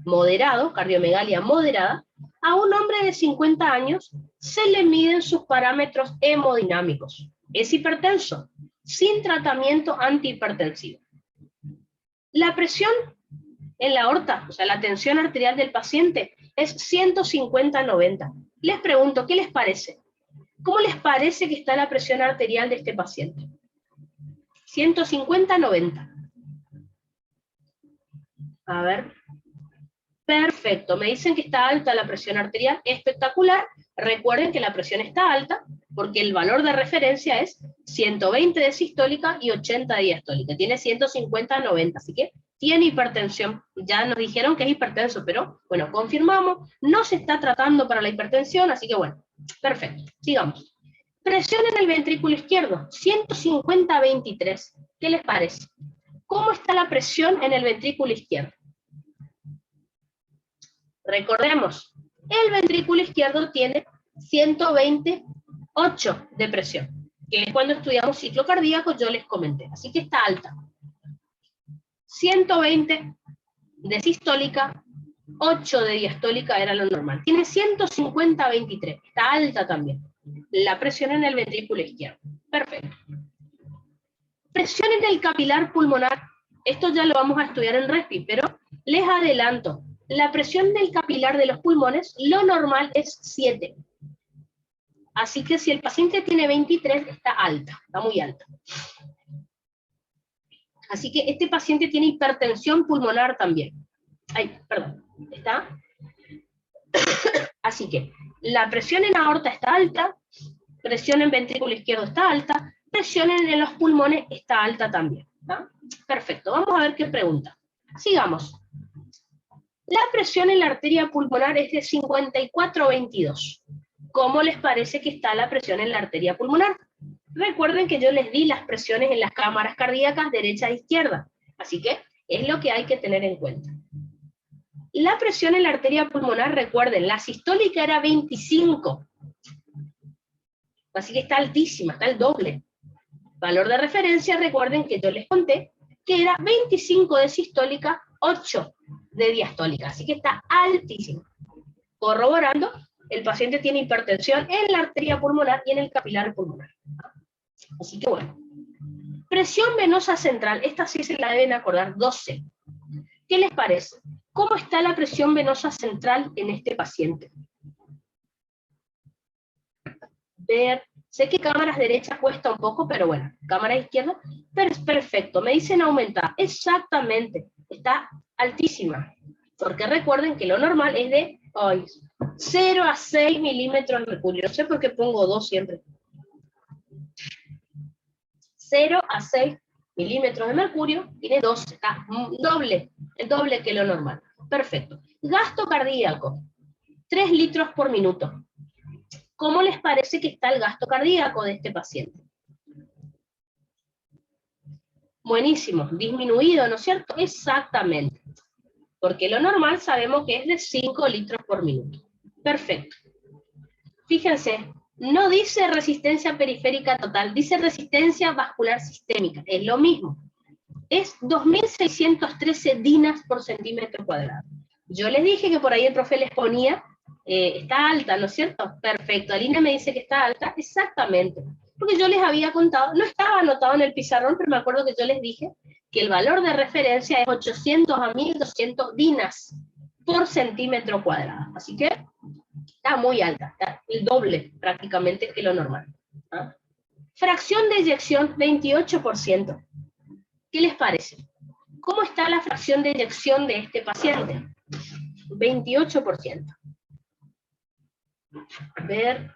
moderado, cardiomegalia moderada, a un hombre de 50 años se le miden sus parámetros hemodinámicos. Es hipertenso, sin tratamiento antihipertensivo. La presión en la aorta, o sea, la tensión arterial del paciente, es 150/90. Les pregunto, ¿qué les parece? ¿Cómo les parece que está la presión arterial de este paciente? 150/90. A ver. Perfecto. Me dicen que está alta la presión arterial. Espectacular. Recuerden que la presión está alta porque el valor de referencia es 120 de sistólica y 80 de diastólica. Tiene 150/90. Así que tiene hipertensión. Ya nos dijeron que es hipertenso, pero bueno, confirmamos. No se está tratando para la hipertensión, así que bueno. Perfecto. Sigamos. Presión en el ventrículo izquierdo, 150/23. ¿Qué les parece? ¿Cómo está la presión en el ventrículo izquierdo? Recordemos, el ventrículo izquierdo tiene 128 de presión, que es cuando estudiamos ciclo cardíaco, yo les comenté. Así que está alta. 120 de sistólica, 8 de diastólica era lo normal. Tiene 150/23. Está alta también. La presión en el ventrículo izquierdo. Perfecto. Presión en el capilar pulmonar. Esto ya lo vamos a estudiar en RESPI, pero les adelanto. La presión del capilar de los pulmones, lo normal es 7. Así que si el paciente tiene 23, está alta, está muy alta. Así que este paciente tiene hipertensión pulmonar también. Ay, perdón, ¿está? Así que la presión en aorta está alta, presión en ventrículo izquierdo está alta, presión en los pulmones está alta también. ¿No? Perfecto, vamos a ver qué pregunta. Sigamos. La presión en la arteria pulmonar es de 54/22. ¿Cómo les parece que está la presión en la arteria pulmonar? Recuerden que yo les di las presiones en las cámaras cardíacas derecha e izquierda, así que es lo que hay que tener en cuenta. La presión en la arteria pulmonar, recuerden, la sistólica era 25, así que está altísima, está el doble. Valor de referencia, recuerden que yo les conté que era 25 de sistólica, 8 de diastólica, así que está altísimo. Corroborando, el paciente tiene hipertensión en la arteria pulmonar y en el capilar pulmonar. Así que bueno. Presión venosa central, esta sí se la deben acordar, 12. ¿Qué les parece? ¿Cómo está la presión venosa central en este paciente? Ver, sé que cámaras derechas cuesta un poco, pero bueno, cámara izquierda, pero es perfecto. Me dicen aumentar, exactamente, está altísima. Porque recuerden que lo normal es de 0 a 6 milímetros de mercurio. No sé por qué pongo 2 siempre. 0 a 6 milímetros de mercurio, tiene 2, está doble, el doble que lo normal. Perfecto. Gasto cardíaco, 3 litros por minuto. ¿Cómo les parece que está el gasto cardíaco de este paciente? Buenísimo, disminuido, ¿no es cierto? Exactamente. Porque lo normal sabemos que es de 5 litros por minuto. Perfecto. Fíjense, no dice resistencia periférica total, dice resistencia vascular sistémica, es lo mismo. Es 2.613 dinas por centímetro cuadrado. Yo les dije que por ahí el profe les ponía, está alta, ¿no es cierto? Perfecto, Alina me dice que está alta, exactamente. Porque yo les había contado, no estaba anotado en el pizarrón, pero me acuerdo que yo les dije que el valor de referencia es 800 a 1.200 dinas por centímetro cuadrado. Así que está muy alta, está el doble prácticamente que lo normal. ¿Ah? Fracción de eyección, 28%. ¿Qué les parece? ¿Cómo está la fracción de eyección de este paciente? 28%. A ver.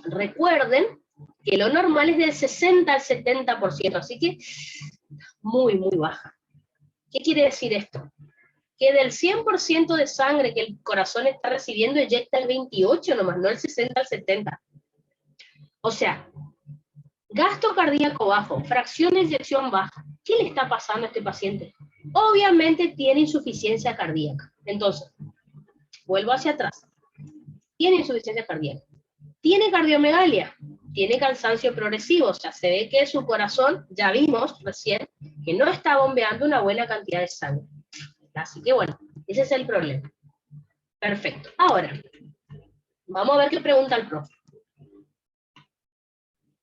Recuerden que lo normal es del 60 al 70%, así que muy, muy baja. ¿Qué quiere decir esto? Que del 100% de sangre que el corazón está recibiendo, eyecta el 28 nomás, no el 60 al 70. O sea, gasto cardíaco bajo, fracción de eyección baja. ¿Qué le está pasando a este paciente? Obviamente tiene insuficiencia cardíaca. Entonces, vuelvo hacia atrás. Tiene insuficiencia cardíaca. Tiene cardiomegalia. Tiene cansancio progresivo. O sea, se ve que su corazón, ya vimos recién, que no está bombeando una buena cantidad de sangre. Así que bueno, ese es el problema. Perfecto. Ahora, vamos a ver qué pregunta el profe.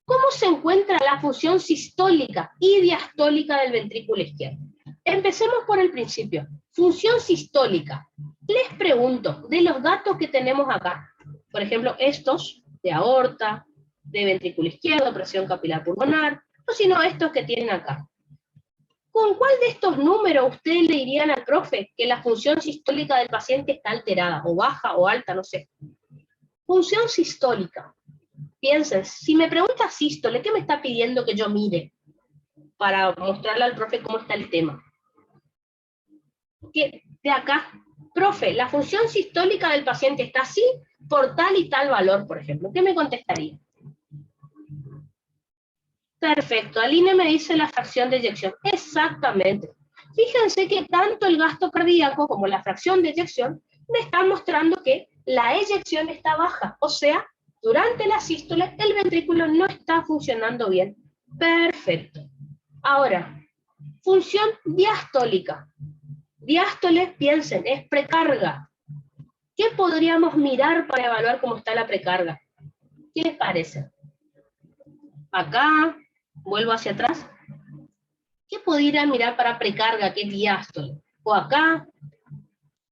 ¿Cómo se encuentra la función sistólica y diastólica del ventrículo izquierdo? Empecemos por el principio. Función sistólica. Les pregunto, de los datos que tenemos acá, por ejemplo, estos de aorta, de ventrículo izquierdo, presión capilar pulmonar, o si no, estos que tienen acá. ¿Con cuál de estos números ustedes le dirían al profe que la función sistólica del paciente está alterada, o baja, o alta, no sé? Función sistólica. Piensen, si me pregunta sístole, ¿qué me está pidiendo que yo mire para mostrarle al profe cómo está el tema? ¿Qué? De acá, profe, la función sistólica del paciente está así por tal y tal valor, por ejemplo. ¿Qué me contestaría? Perfecto, Aline me dice la fracción de eyección. Exactamente. Fíjense que tanto el gasto cardíaco como la fracción de eyección me están mostrando que la eyección está baja, o sea, durante la sístole el ventrículo no está funcionando bien. Perfecto. Ahora, función diastólica. Diástole, piensen, es precarga. ¿Qué podríamos mirar para evaluar cómo está la precarga? ¿Qué les parece? Acá, vuelvo hacia atrás. ¿Qué podría mirar para precarga? ¿Qué diástole? O acá.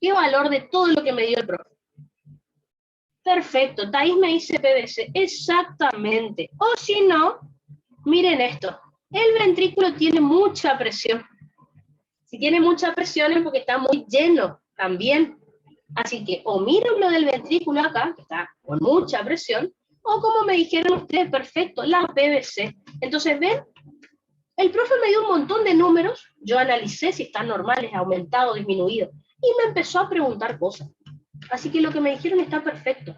¿Qué valor de todo lo que me dio el profe? Perfecto, Thais me dice PVC, exactamente. O si no, miren esto, el ventrículo tiene mucha presión. Si tiene mucha presión es porque está muy lleno también. Así que o miren lo del ventrículo acá, que está con mucha presión, o como me dijeron ustedes, perfecto, la PVC. Entonces, ¿ven? El profe me dio un montón de números, yo analicé si están normales, aumentado, disminuido, y me empezó a preguntar cosas. Así que lo que me dijeron está perfecto.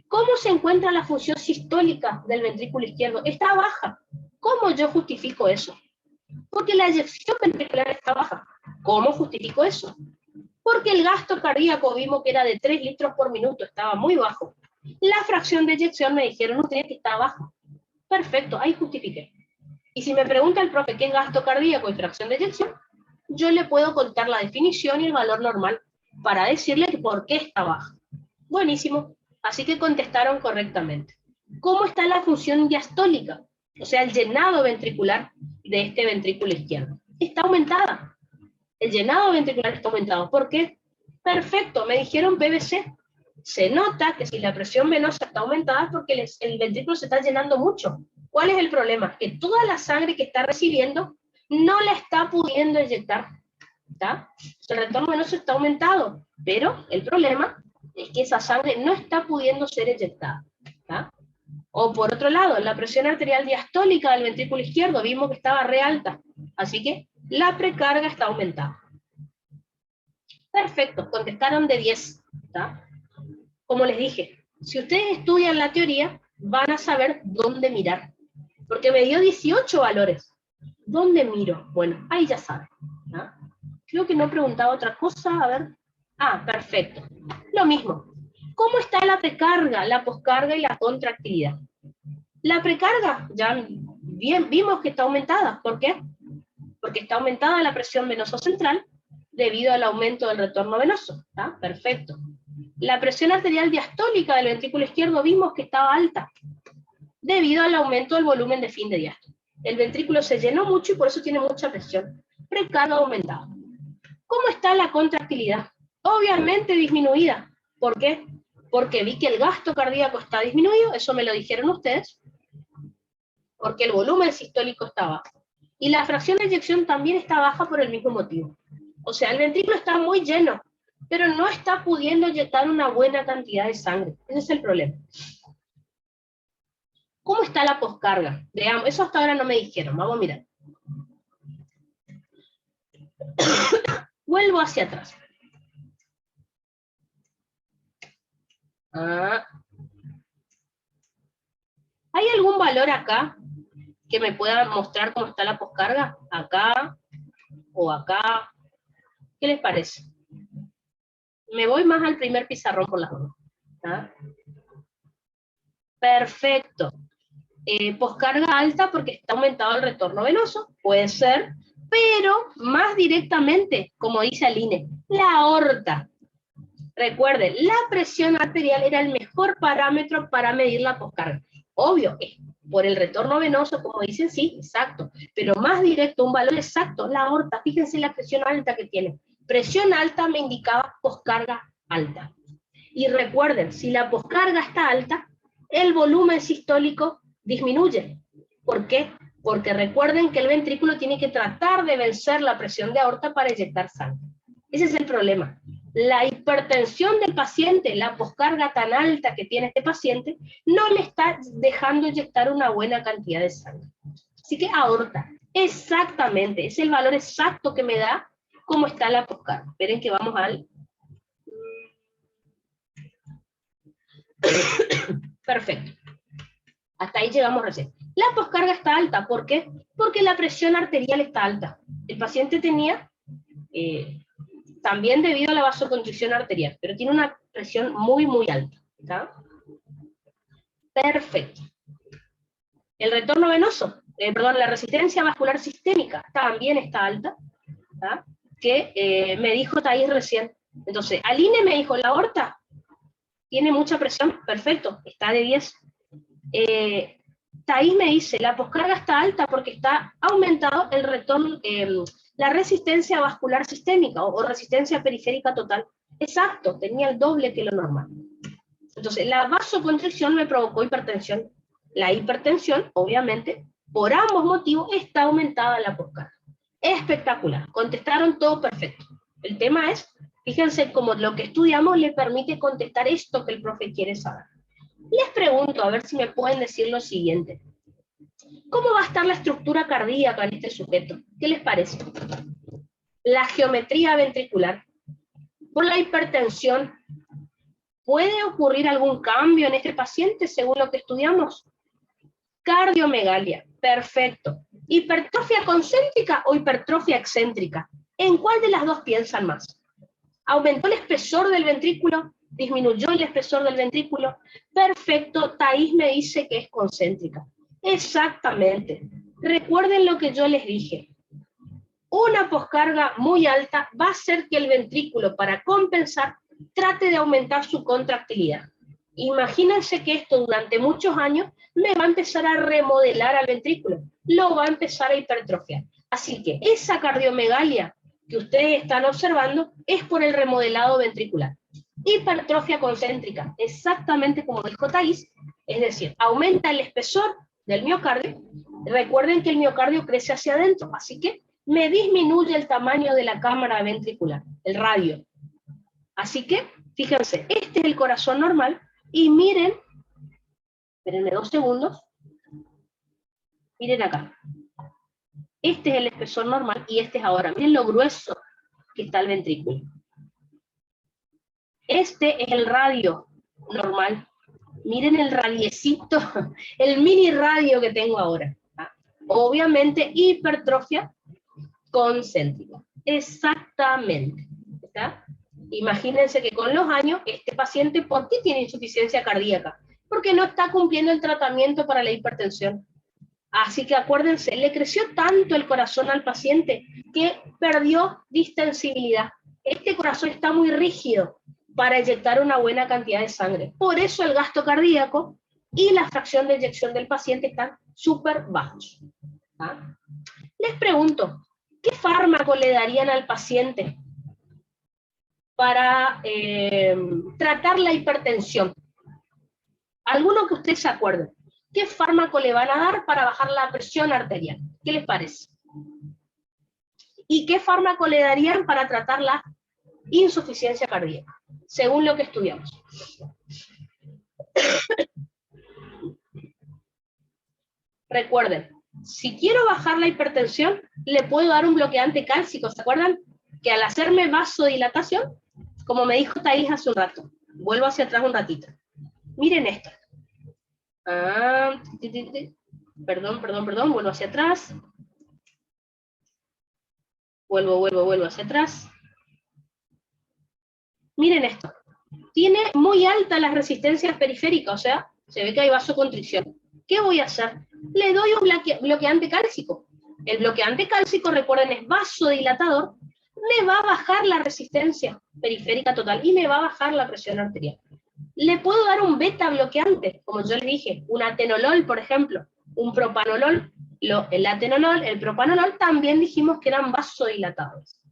¿Cómo se encuentra la función sistólica del ventrículo izquierdo? Está baja. ¿Cómo yo justifico eso? Porque la eyección ventricular está baja. ¿Cómo justifico eso? Porque el gasto cardíaco vimos que era de 3 litros por minuto, estaba muy bajo. La fracción de eyección me dijeron ustedes que está baja. Perfecto, ahí justifiqué. Y si me pregunta el profe qué es gasto cardíaco y fracción de eyección, yo le puedo contar la definición y el valor normal para decirle por qué está baja. Buenísimo. Así que contestaron correctamente. ¿Cómo está la función diastólica? O sea, el llenado ventricular de este ventrículo izquierdo. Está aumentada. El llenado ventricular está aumentado. ¿Por qué? Perfecto, me dijeron PVC. Se nota que si la presión venosa está aumentada es porque el ventrículo se está llenando mucho. ¿Cuál es el problema? Que toda la sangre que está recibiendo no la está pudiendo eyectar. ¿está? El retorno venoso está aumentado, pero el problema es que esa sangre no está pudiendo ser eyectada, ¿está? O por otro lado, la presión arterial diastólica del ventrículo izquierdo vimos que estaba re alta, así que la precarga está aumentada. Perfecto, contestaron de 10, ¿está? Como les dije, si ustedes estudian la teoría, van a saber dónde mirar, porque me dio 18 valores. ¿Dónde miro? Bueno, ahí ya saben, ¿está? Creo que no preguntaba otra cosa, a ver. Ah, perfecto. Lo mismo. ¿Cómo está la precarga, la poscarga y la contractilidad? La precarga, ya bien vimos que está aumentada. ¿Por qué? Porque está aumentada la presión venosa central debido al aumento del retorno venoso. ¿Está? Perfecto. La presión arterial diastólica del ventrículo izquierdo vimos que estaba alta debido al aumento del volumen de fin de diástole. El ventrículo se llenó mucho y por eso tiene mucha presión. Precarga aumentada. ¿Cómo está la contractilidad? Obviamente disminuida. ¿Por qué? Porque vi que el gasto cardíaco está disminuido, eso me lo dijeron ustedes, porque el volumen sistólico está bajo. Y la fracción de eyección también está baja por el mismo motivo. O sea, el ventrículo está muy lleno, pero no está pudiendo inyectar una buena cantidad de sangre. Ese es el problema. ¿Cómo está la poscarga? Veamos, eso hasta ahora no me dijeron, vamos a mirar. Vuelvo hacia atrás. ¿Hay algún valor acá que me pueda mostrar cómo está la poscarga? Acá o acá. ¿Qué les parece? Me voy más al primer pizarrón por las dos. ¿Ah? Perfecto. Poscarga alta porque está aumentado el retorno venoso, puede ser, pero más directamente, como dice el INE, la aorta. Recuerden, la presión arterial era el mejor parámetro para medir la poscarga. Obvio, por el retorno venoso, como dicen, sí, exacto, pero más directo, un valor exacto, la aorta. Fíjense la presión alta que tiene. Presión alta me indicaba poscarga alta. Y recuerden, si la poscarga está alta, el volumen sistólico disminuye. ¿Por qué? Porque recuerden que el ventrículo tiene que tratar de vencer la presión de aorta para inyectar sangre. Ese es el problema. La hipertensión del paciente, la poscarga tan alta que tiene este paciente, no le está dejando inyectar una buena cantidad de sangre. Así que aorta, exactamente, es el valor exacto que me da cómo está la poscarga. Esperen que vamos al... Perfecto. Hasta ahí llegamos recién. La poscarga está alta, ¿por qué? Porque la presión arterial está alta. El paciente tenía, también debido a la vasoconstricción arterial, pero tiene una presión muy, muy alta. ¿Está? Perfecto. El retorno venoso, perdón, la resistencia vascular sistémica también está alta, ¿está? Que me dijo Thais recién. Entonces, Aline me dijo, la aorta tiene mucha presión, perfecto, está de 10. Thais me dice, la poscarga está alta porque está aumentado el retorno, la resistencia vascular sistémica o resistencia periférica total. Exacto, tenía el doble que lo normal. Entonces, la vasoconstricción me provocó hipertensión. La hipertensión, obviamente, por ambos motivos, está aumentada la poscarga. Espectacular, contestaron todo perfecto. El tema es, fíjense cómo lo que estudiamos le permite contestar esto que el profe quiere saber. Les pregunto, a ver si me pueden decir lo siguiente. ¿Cómo va a estar la estructura cardíaca en este sujeto? ¿Qué les parece? La geometría ventricular. Por la hipertensión, ¿puede ocurrir algún cambio en este paciente según lo que estudiamos? Cardiomegalia, perfecto. ¿Hipertrofia concéntrica o hipertrofia excéntrica? ¿En cuál de las dos piensan más? ¿Aumentó el espesor del ventrículo? ¿Disminuyó el espesor del ventrículo? Perfecto, Thais me dice que es concéntrica. Exactamente. Recuerden lo que yo les dije. Una poscarga muy alta va a hacer que el ventrículo, para compensar, trate de aumentar su contractilidad. Imagínense que esto durante muchos años me va a empezar a remodelar al ventrículo, lo va a empezar a hipertrofiar. Así que esa cardiomegalia que ustedes están observando es por el remodelado ventricular. Hipertrofia concéntrica, exactamente como dijo Thais, es decir, aumenta el espesor del miocardio. Recuerden que el miocardio crece hacia adentro, así que me disminuye el tamaño de la cámara ventricular, el radio. Así que, fíjense, este es el corazón normal, y miren, espérenme 2 segundos, miren acá. Este es el espesor normal, y este es ahora. Miren lo grueso que está el ventrículo. Este es el radio normal. Miren el radiecito, el mini radio que tengo ahora. Obviamente, hipertrofia concéntrica. Exactamente. ¿Está? Imagínense que con los años, este paciente, ¿por qué tiene insuficiencia cardíaca? Porque no está cumpliendo el tratamiento para la hipertensión. Así que acuérdense, le creció tanto el corazón al paciente que perdió distensibilidad. Este corazón está muy rígido para inyectar una buena cantidad de sangre. Por eso el gasto cardíaco y la fracción de eyección del paciente están súper bajos. ¿Ah? Les pregunto, ¿qué fármaco le darían al paciente para tratar la hipertensión? Alguno que ustedes se acuerden. ¿Qué fármaco le van a dar para bajar la presión arterial? ¿Qué les parece? ¿Y qué fármaco le darían para tratar la insuficiencia cardíaca? Según lo que estudiamos. Recuerden, si quiero bajar la hipertensión, le puedo dar un bloqueante cálcico. ¿Se acuerdan? Que al hacerme vasodilatación, como me dijo Thais hace un rato, vuelvo hacia atrás un ratito. Miren esto. Perdón, vuelvo hacia atrás. Vuelvo hacia atrás. Miren esto. Tiene muy alta las resistencias periféricas, o sea, se ve que hay vasoconstricción. ¿Qué voy a hacer? Le doy un bloqueante cálcico. El bloqueante cálcico, recuerden, es vasodilatador, me va a bajar la resistencia periférica total y me va a bajar la presión arterial. Le puedo dar un beta bloqueante, como yo les dije, un atenolol, por ejemplo, un propanolol. El atenolol, el propanolol también dijimos que eran vasodilatadores.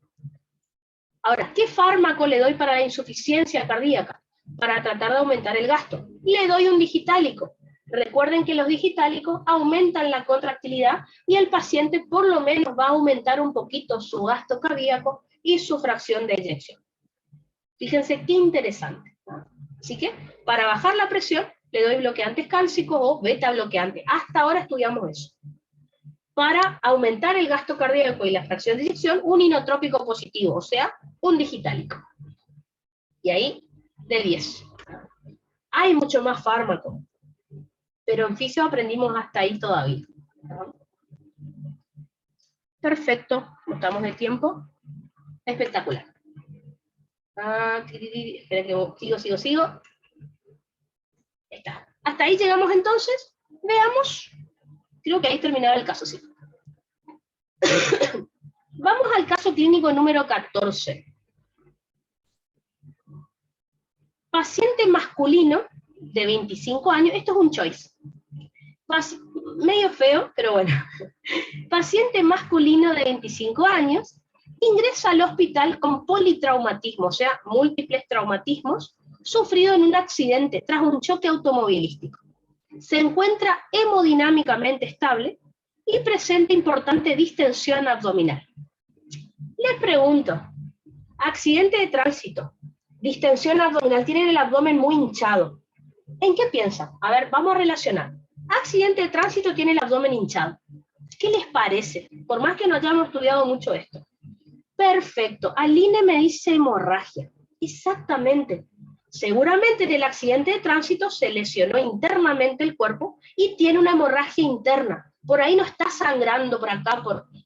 Ahora, ¿qué fármaco le doy para la insuficiencia cardíaca? Para tratar de aumentar el gasto. Le doy un digitálico. Recuerden que los digitálicos aumentan la contractilidad y el paciente por lo menos va a aumentar un poquito su gasto cardíaco y su fracción de eyección. Fíjense qué interesante. Así que, para bajar la presión, le doy bloqueantes cálcicos o beta bloqueantes. Hasta ahora estudiamos eso. Para aumentar el gasto cardíaco y la fracción de eyección, un inotrópico positivo, o sea, un digitálico. Y ahí, de 10. Hay mucho más fármaco, pero en fisio aprendimos hasta ahí todavía. Perfecto, ¿no estamos de tiempo? Espectacular. Espera que sigo. Está. Hasta ahí llegamos entonces. Veamos. Creo que ahí terminaba el caso, sí. Vamos al caso clínico número 14. Paciente masculino de 25 años, esto es un choice. Medio feo, pero bueno. Paciente masculino de 25 años ingresa al hospital con politraumatismo, o sea, múltiples traumatismos, sufrido en un accidente tras un choque automovilístico. Se encuentra hemodinámicamente estable y presenta importante distensión abdominal. Les pregunto, accidente de tránsito, distensión abdominal, tienen el abdomen muy hinchado. ¿En qué piensan? A ver, vamos a relacionar. Accidente de tránsito, tiene el abdomen hinchado. ¿Qué les parece? Por más que no hayamos estudiado mucho esto. Perfecto. Aline me dice hemorragia. Exactamente. Seguramente en el accidente de tránsito se lesionó internamente el cuerpo y tiene una hemorragia interna. Por ahí no está sangrando por acá,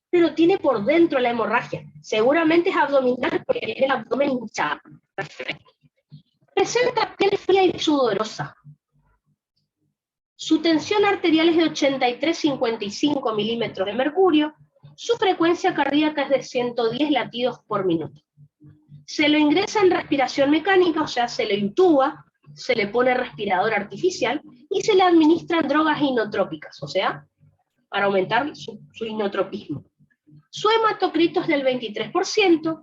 pero tiene por dentro la hemorragia. Seguramente es abdominal porque tiene el abdomen hinchado. Perfecto. Presenta piel fría y sudorosa. Su tensión arterial es de 83,55 milímetros de mercurio. Su frecuencia cardíaca es de 110 latidos por minuto. Se lo ingresa en respiración mecánica, o sea, se lo intuba, se le pone respirador artificial y se le administran drogas inotrópicas, o sea, para aumentar su inotropismo. Su hematocrito es del 23%,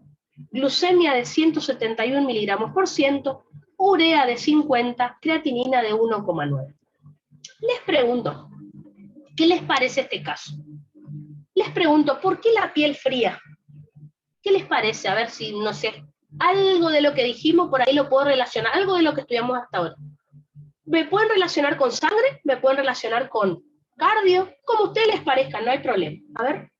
glucemia de 171 miligramos por ciento, urea de 50, creatinina de 1,9. Les pregunto, ¿qué les parece este caso? Les pregunto, ¿por qué la piel fría? ¿Qué les parece? A ver si, no sé, algo de lo que dijimos por ahí lo puedo relacionar, algo de lo que estudiamos hasta ahora. ¿Me pueden relacionar con sangre? ¿Me pueden relacionar con cardio? Como a ustedes les parezca, no hay problema. A ver.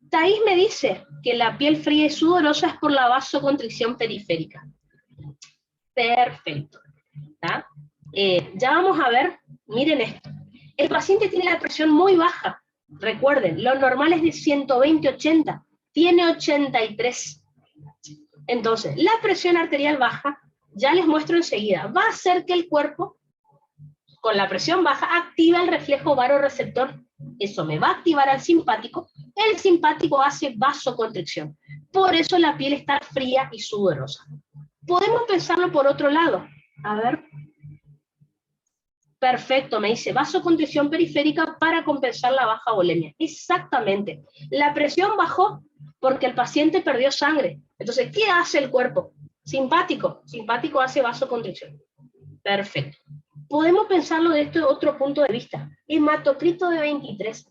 Thais me dice que la piel fría y sudorosa es por la vasoconstricción periférica. Perfecto. ¿Tá? Ya vamos a ver, miren esto. El paciente tiene la presión muy baja. Recuerden, lo normal es de 120-80. Tiene 83. Entonces, la presión arterial baja, ya les muestro enseguida, va a hacer que el cuerpo, con la presión baja, activa el reflejo vasoreceptor. Eso me va a activar al simpático. El simpático hace vasoconstricción. Por eso la piel está fría y sudorosa. Podemos pensarlo por otro lado. A ver. Perfecto, me dice vasoconstricción periférica para compensar la baja volemia. Exactamente. La presión bajó porque el paciente perdió sangre. Entonces, ¿qué hace el cuerpo? Simpático. Simpático hace vasoconstricción. Perfecto. Podemos pensarlo de este otro punto de vista. Hematocrito de 23.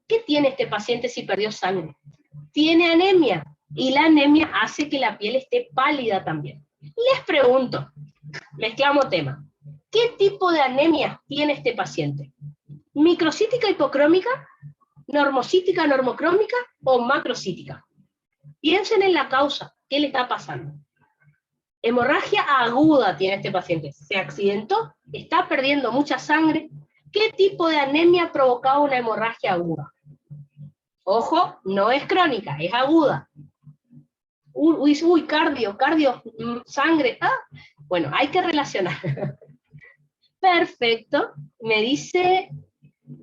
¿Qué tiene este paciente si perdió sangre? Tiene anemia. Y la anemia hace que la piel esté pálida también. Les pregunto, mezclamos tema. ¿Qué tipo de anemia tiene este paciente? ¿Microcítica hipocrómica, normocítica normocrómica o macrocítica? Piensen en la causa. ¿Qué le está pasando? Hemorragia aguda tiene este paciente. Se accidentó, está perdiendo mucha sangre. ¿Qué tipo de anemia provocaba una hemorragia aguda? Ojo, no es crónica, es aguda. Uy, cardio, sangre. Bueno, hay que relacionar. Perfecto. Me dice,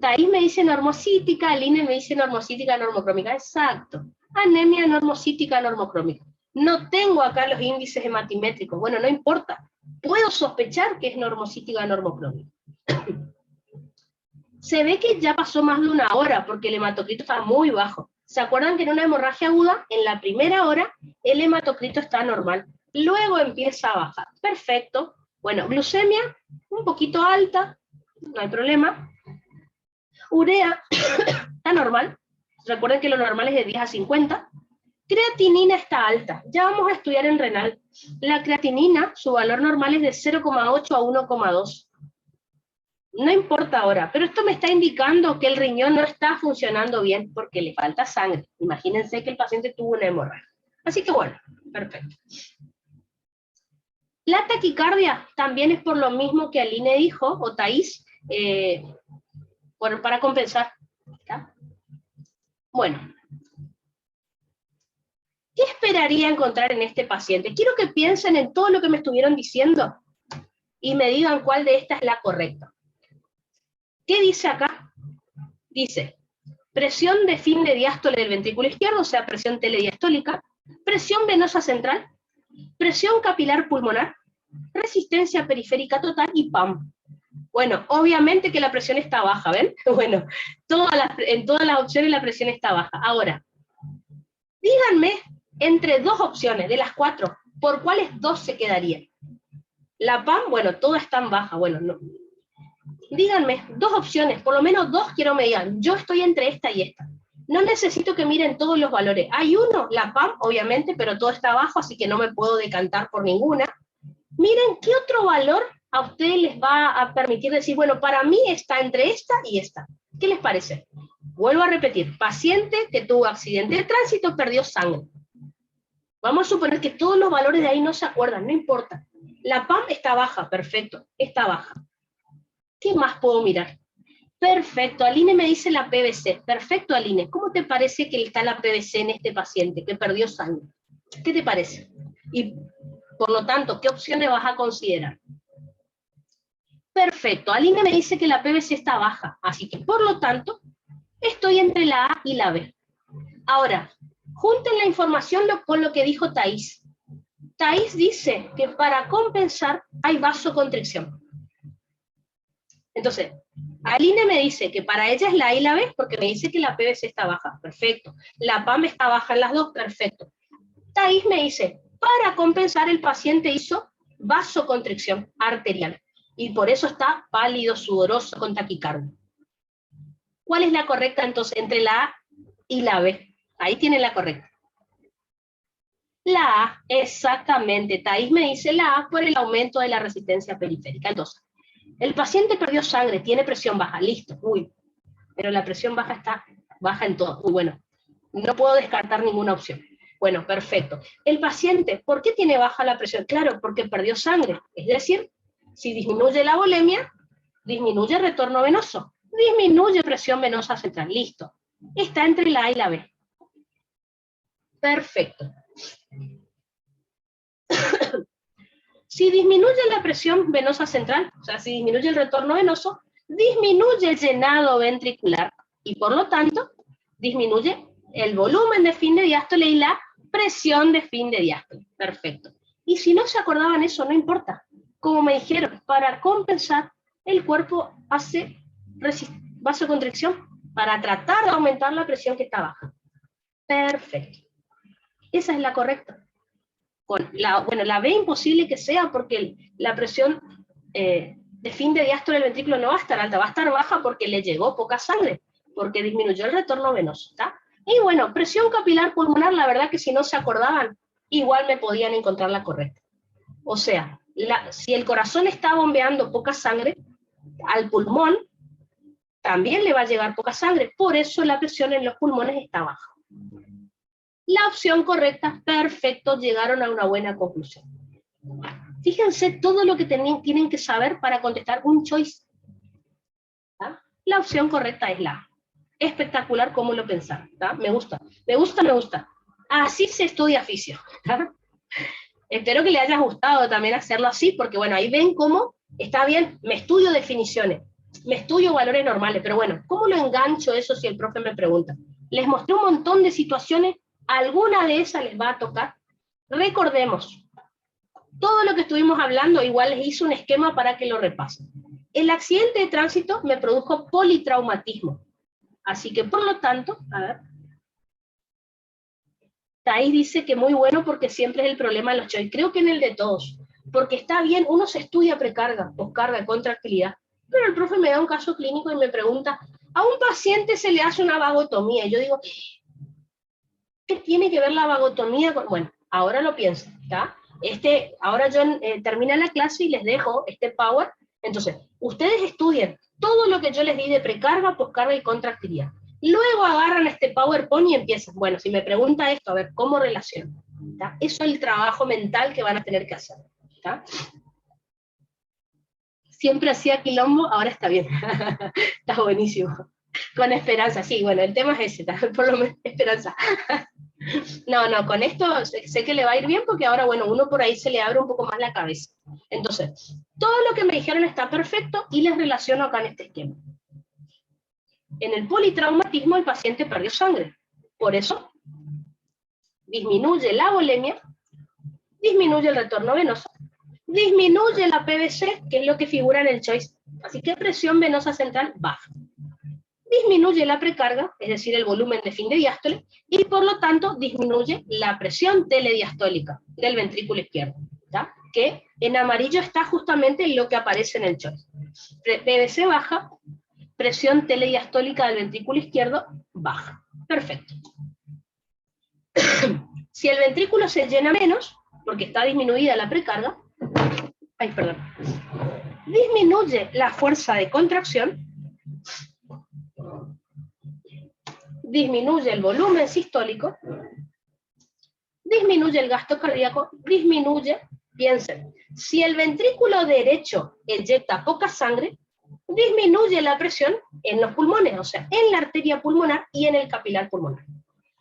Thais me dice normocítica, Aline me dice normocítica normocrómica. Exacto. Anemia normocítica normocrómica. No tengo acá los índices hematimétricos. Bueno, no importa. Puedo sospechar que es normocítica normocrómica. Se ve que ya pasó más de una hora porque el hematocrito está muy bajo. ¿Se acuerdan que en una hemorragia aguda, en la primera hora, el hematocrito está normal? Luego empieza a bajar. Perfecto. Bueno, glucemia, un poquito alta, no hay problema. Urea, está normal. Recuerden que lo normal es de 10 a 50. Creatinina está alta. Ya vamos a estudiar en renal. La creatinina, su valor normal es de 0,8 a 1,2. No importa ahora, pero esto me está indicando que el riñón no está funcionando bien porque le falta sangre. Imagínense que el paciente tuvo una hemorragia. Así que bueno, perfecto. La taquicardia también es por lo mismo que Aline dijo, o Thais, para compensar. ¿Está? Bueno. ¿Qué esperaría encontrar en este paciente? Quiero que piensen en todo lo que me estuvieron diciendo y me digan cuál de estas es la correcta. ¿Qué dice acá? Dice, presión de fin de diástole del ventrículo izquierdo, o sea, presión telediastólica, presión venosa central, presión capilar pulmonar, resistencia periférica total y PAM. Bueno, obviamente que la presión está baja, ¿ven? Bueno, en todas las opciones la presión está baja. Ahora, díganme, entre dos opciones, de las 4, ¿por cuáles 2 se quedarían? La PAM, bueno, todas están bajas, bueno, no. Díganme, 2 opciones, por lo menos 2 quiero me digan, yo estoy entre esta y esta. No necesito que miren todos los valores. Hay uno, la PAM, obviamente, pero todo está abajo, así que no me puedo decantar por ninguna. Miren qué otro valor a ustedes les va a permitir decir, bueno, para mí está entre esta y esta. ¿Qué les parece? Vuelvo a repetir, paciente que tuvo accidente de tránsito, perdió sangre. Vamos a suponer que todos los valores de ahí no se acuerdan, no importa. La PAM está baja, perfecto, está baja. ¿Qué más puedo mirar? Perfecto, Aline me dice la PVC. Perfecto, Aline. ¿Cómo te parece que está la PVC en este paciente que perdió sangre? ¿Qué te parece? Y por lo tanto, ¿qué opciones vas a considerar? Perfecto, Aline me dice que la PVC está baja, así que por lo tanto, estoy entre la A y la B. Ahora, junten la información con lo que dijo Thais. Thais dice que para compensar hay vasoconstricción. Entonces, Aline me dice que para ella es la A y la B, porque me dice que la PVC está baja, perfecto. La PAM está baja en las dos, perfecto. Thais me dice, para compensar el paciente hizo vasoconstricción arterial, y por eso está pálido, sudoroso, con taquicardia. ¿Cuál es la correcta entonces entre la A y la B? Ahí tiene la correcta. La A, exactamente. Thais me dice la A por el aumento de la resistencia periférica. Entonces, el paciente perdió sangre, tiene presión baja, listo. Uy, pero la presión baja está baja en todo. Muy bueno. No puedo descartar ninguna opción. Bueno, perfecto. El paciente, ¿por qué tiene baja la presión? Claro, porque perdió sangre. Es decir, si disminuye la volemia, disminuye el retorno venoso, disminuye presión venosa central. Listo. Está entre la A y la B. Perfecto. Si disminuye la presión venosa central, o sea, si disminuye el retorno venoso, disminuye el llenado ventricular y por lo tanto disminuye el volumen de fin de diástole y la presión de fin de diástole. Perfecto. Y si no se acordaban eso, no importa. Como me dijeron, para compensar, el cuerpo hace vasoconstricción para tratar de aumentar la presión que está baja. Perfecto. Esa es la correcta. Con la B imposible que sea porque la presión de fin de diástole del ventrículo no va a estar alta, va a estar baja porque le llegó poca sangre, porque disminuyó el retorno venoso, ¿está? Y bueno, presión capilar pulmonar, la verdad que si no se acordaban, igual me podían encontrar la correcta. O sea, si el corazón está bombeando poca sangre, al pulmón también le va a llegar poca sangre, por eso la presión en los pulmones está baja. La opción correcta, perfecto, llegaron a una buena conclusión. Fíjense todo lo que tienen que saber para contestar un choice. ¿Tá? La opción correcta es la A. Espectacular cómo lo pensaron. ¿Tá? Me gusta, me gusta, me gusta. Así se estudia fisio. ¿Tá? Espero que les haya gustado también hacerlo así, porque bueno, ahí ven cómo está bien, me estudio definiciones, me estudio valores normales, pero bueno, ¿cómo lo engancho eso si el profe me pregunta? Les mostré un montón de situaciones, alguna de esas les va a tocar. Recordemos, todo lo que estuvimos hablando, igual les hice un esquema para que lo repasen. El accidente de tránsito me produjo politraumatismo, así que por lo tanto, a ver, Thais dice que muy bueno porque siempre es el problema de los choice. Creo que en el de todos, porque está bien, uno se estudia precarga, poscarga, contractilidad, pero el profe me da un caso clínico y me pregunta, a un paciente se le hace una vagotomía, y yo digo, ¿qué tiene que ver la vagotomía con...? Bueno, ahora lo pienso, ¿está? Ahora yo termino la clase y les dejo este power, entonces, ustedes estudien todo lo que yo les di de precarga, poscarga y contractilidad. Luego agarran este PowerPoint y empiezan, bueno, si me pregunta esto, a ver, ¿cómo relaciono? ¿Está? Eso es el trabajo mental que van a tener que hacer. ¿Está? Siempre hacía quilombo, ahora está bien. Está buenísimo. Con esperanza, sí, bueno, el tema es ese, por lo menos esperanza. No, con esto sé que le va a ir bien porque ahora, bueno, uno por ahí se le abre un poco más la cabeza. Entonces, todo lo que me dijeron está perfecto y les relaciono acá en este esquema. En el politraumatismo el paciente perdió sangre. Por eso, disminuye la volemia, disminuye el retorno venoso, disminuye la PVC, que es lo que figura en el choice. Así que presión venosa central baja. Disminuye la precarga, es decir, el volumen de fin de diástole, y por lo tanto disminuye la presión telediastólica del ventrículo izquierdo, ¿tá? Que en amarillo está justamente lo que aparece en el choice. PVC baja, presión telediastólica del ventrículo izquierdo baja. Perfecto. Si el ventrículo se llena menos, porque está disminuida la precarga, disminuye la fuerza de contracción, disminuye el volumen sistólico, disminuye el gasto cardíaco, disminuye, piensen, si el ventrículo derecho eyecta poca sangre, disminuye la presión en los pulmones, o sea, en la arteria pulmonar y en el capilar pulmonar.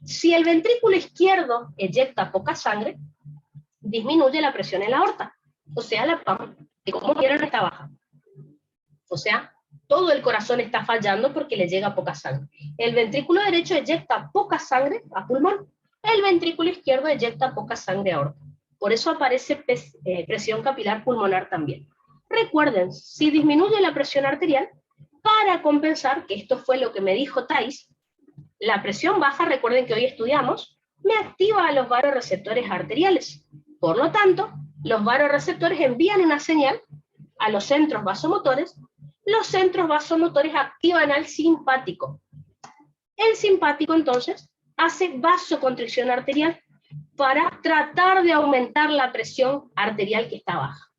Si el ventrículo izquierdo eyecta poca sangre, disminuye la presión en la aorta, o sea, la PAM, que como vieron está baja. O sea, todo el corazón está fallando porque le llega poca sangre. El ventrículo derecho eyecta poca sangre a pulmón, el ventrículo izquierdo eyecta poca sangre a aorta. Por eso aparece presión capilar pulmonar también. Recuerden, si disminuye la presión arterial, para compensar, que esto fue lo que me dijo Thais, la presión baja, recuerden que hoy estudiamos, me activa a los vasoreceptores arteriales. Por lo tanto, los vasoreceptores envían una señal a los centros vasomotores los centros vasomotores activan al simpático. El simpático entonces hace vasoconstricción arterial para tratar de aumentar la presión arterial que está baja.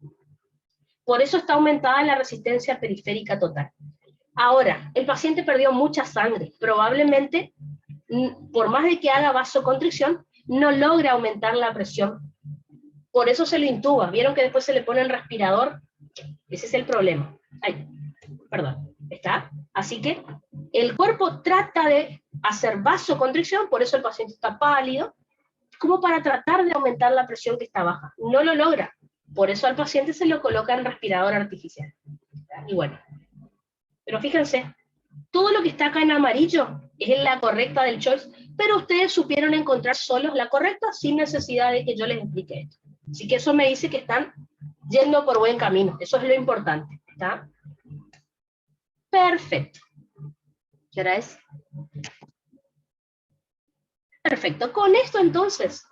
Por eso está aumentada la resistencia periférica total. Ahora, el paciente perdió mucha sangre, probablemente, por más de que haga vasoconstricción, no logra aumentar la presión. Por eso se lo intuba. ¿Vieron que después se le pone el respirador? Ese es el problema. Ay, perdón, ¿está? Así que el cuerpo trata de hacer vasoconstricción, por eso el paciente está pálido, como para tratar de aumentar la presión que está baja. No lo logra. Por eso al paciente se lo coloca en respirador artificial. Y bueno, pero fíjense, todo lo que está acá en amarillo es la correcta del choice, pero ustedes supieron encontrar solos la correcta sin necesidad de que yo les explique esto. Así que eso me dice que están yendo por buen camino. Eso es lo importante. ¿Está? Perfecto. ¿Qué hora es? Perfecto. Con esto entonces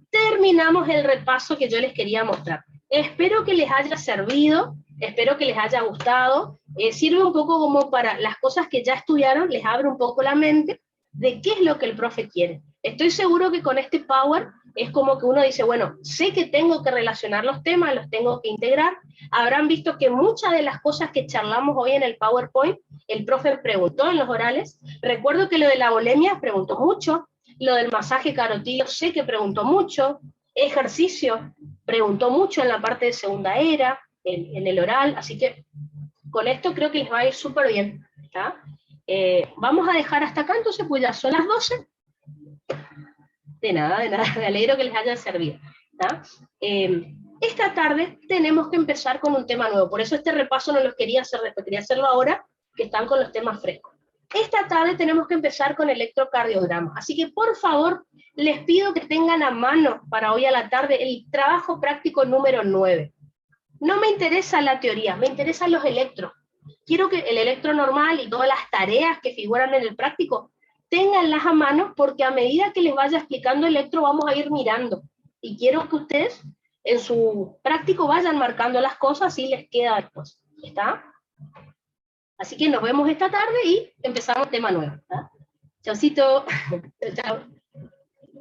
terminamos el repaso que yo les quería mostrar. Espero que les haya servido, espero que les haya gustado. Sirve un poco como para las cosas que ya estudiaron, les abre un poco la mente de qué es lo que el profe quiere. Estoy seguro que con este Power es como que uno dice, bueno, sé que tengo que relacionar los temas, los tengo que integrar. Habrán visto que muchas de las cosas que charlamos hoy en el PowerPoint, el profe preguntó en los orales. Recuerdo que lo de la bulimia preguntó mucho, lo del masaje carotídeo sé que preguntó mucho, ejercicio preguntó mucho en la parte de segunda era, en el oral, así que con esto creo que les va a ir súper bien. ¿Está? Vamos a dejar hasta acá, entonces pues ya son las 12. De nada, me alegro que les haya servido. ¿Está? Esta tarde tenemos que empezar con un tema nuevo, por eso este repaso no los quería hacer después, quería hacerlo ahora, que están con los temas frescos. Esta tarde tenemos que empezar con electrocardiograma, así que por favor les pido que tengan a mano para hoy a la tarde el trabajo práctico número 9. No me interesa la teoría, me interesan los electros. Quiero que el electro normal y todas las tareas que figuran en el práctico ténganlas a mano, porque a medida que les vaya explicando electro vamos a ir mirando. Y quiero que ustedes en su práctico vayan marcando las cosas y les queda después. ¿Está? Así que nos vemos esta tarde y empezamos tema nuevo. ¿Está? Chaucito. Chao.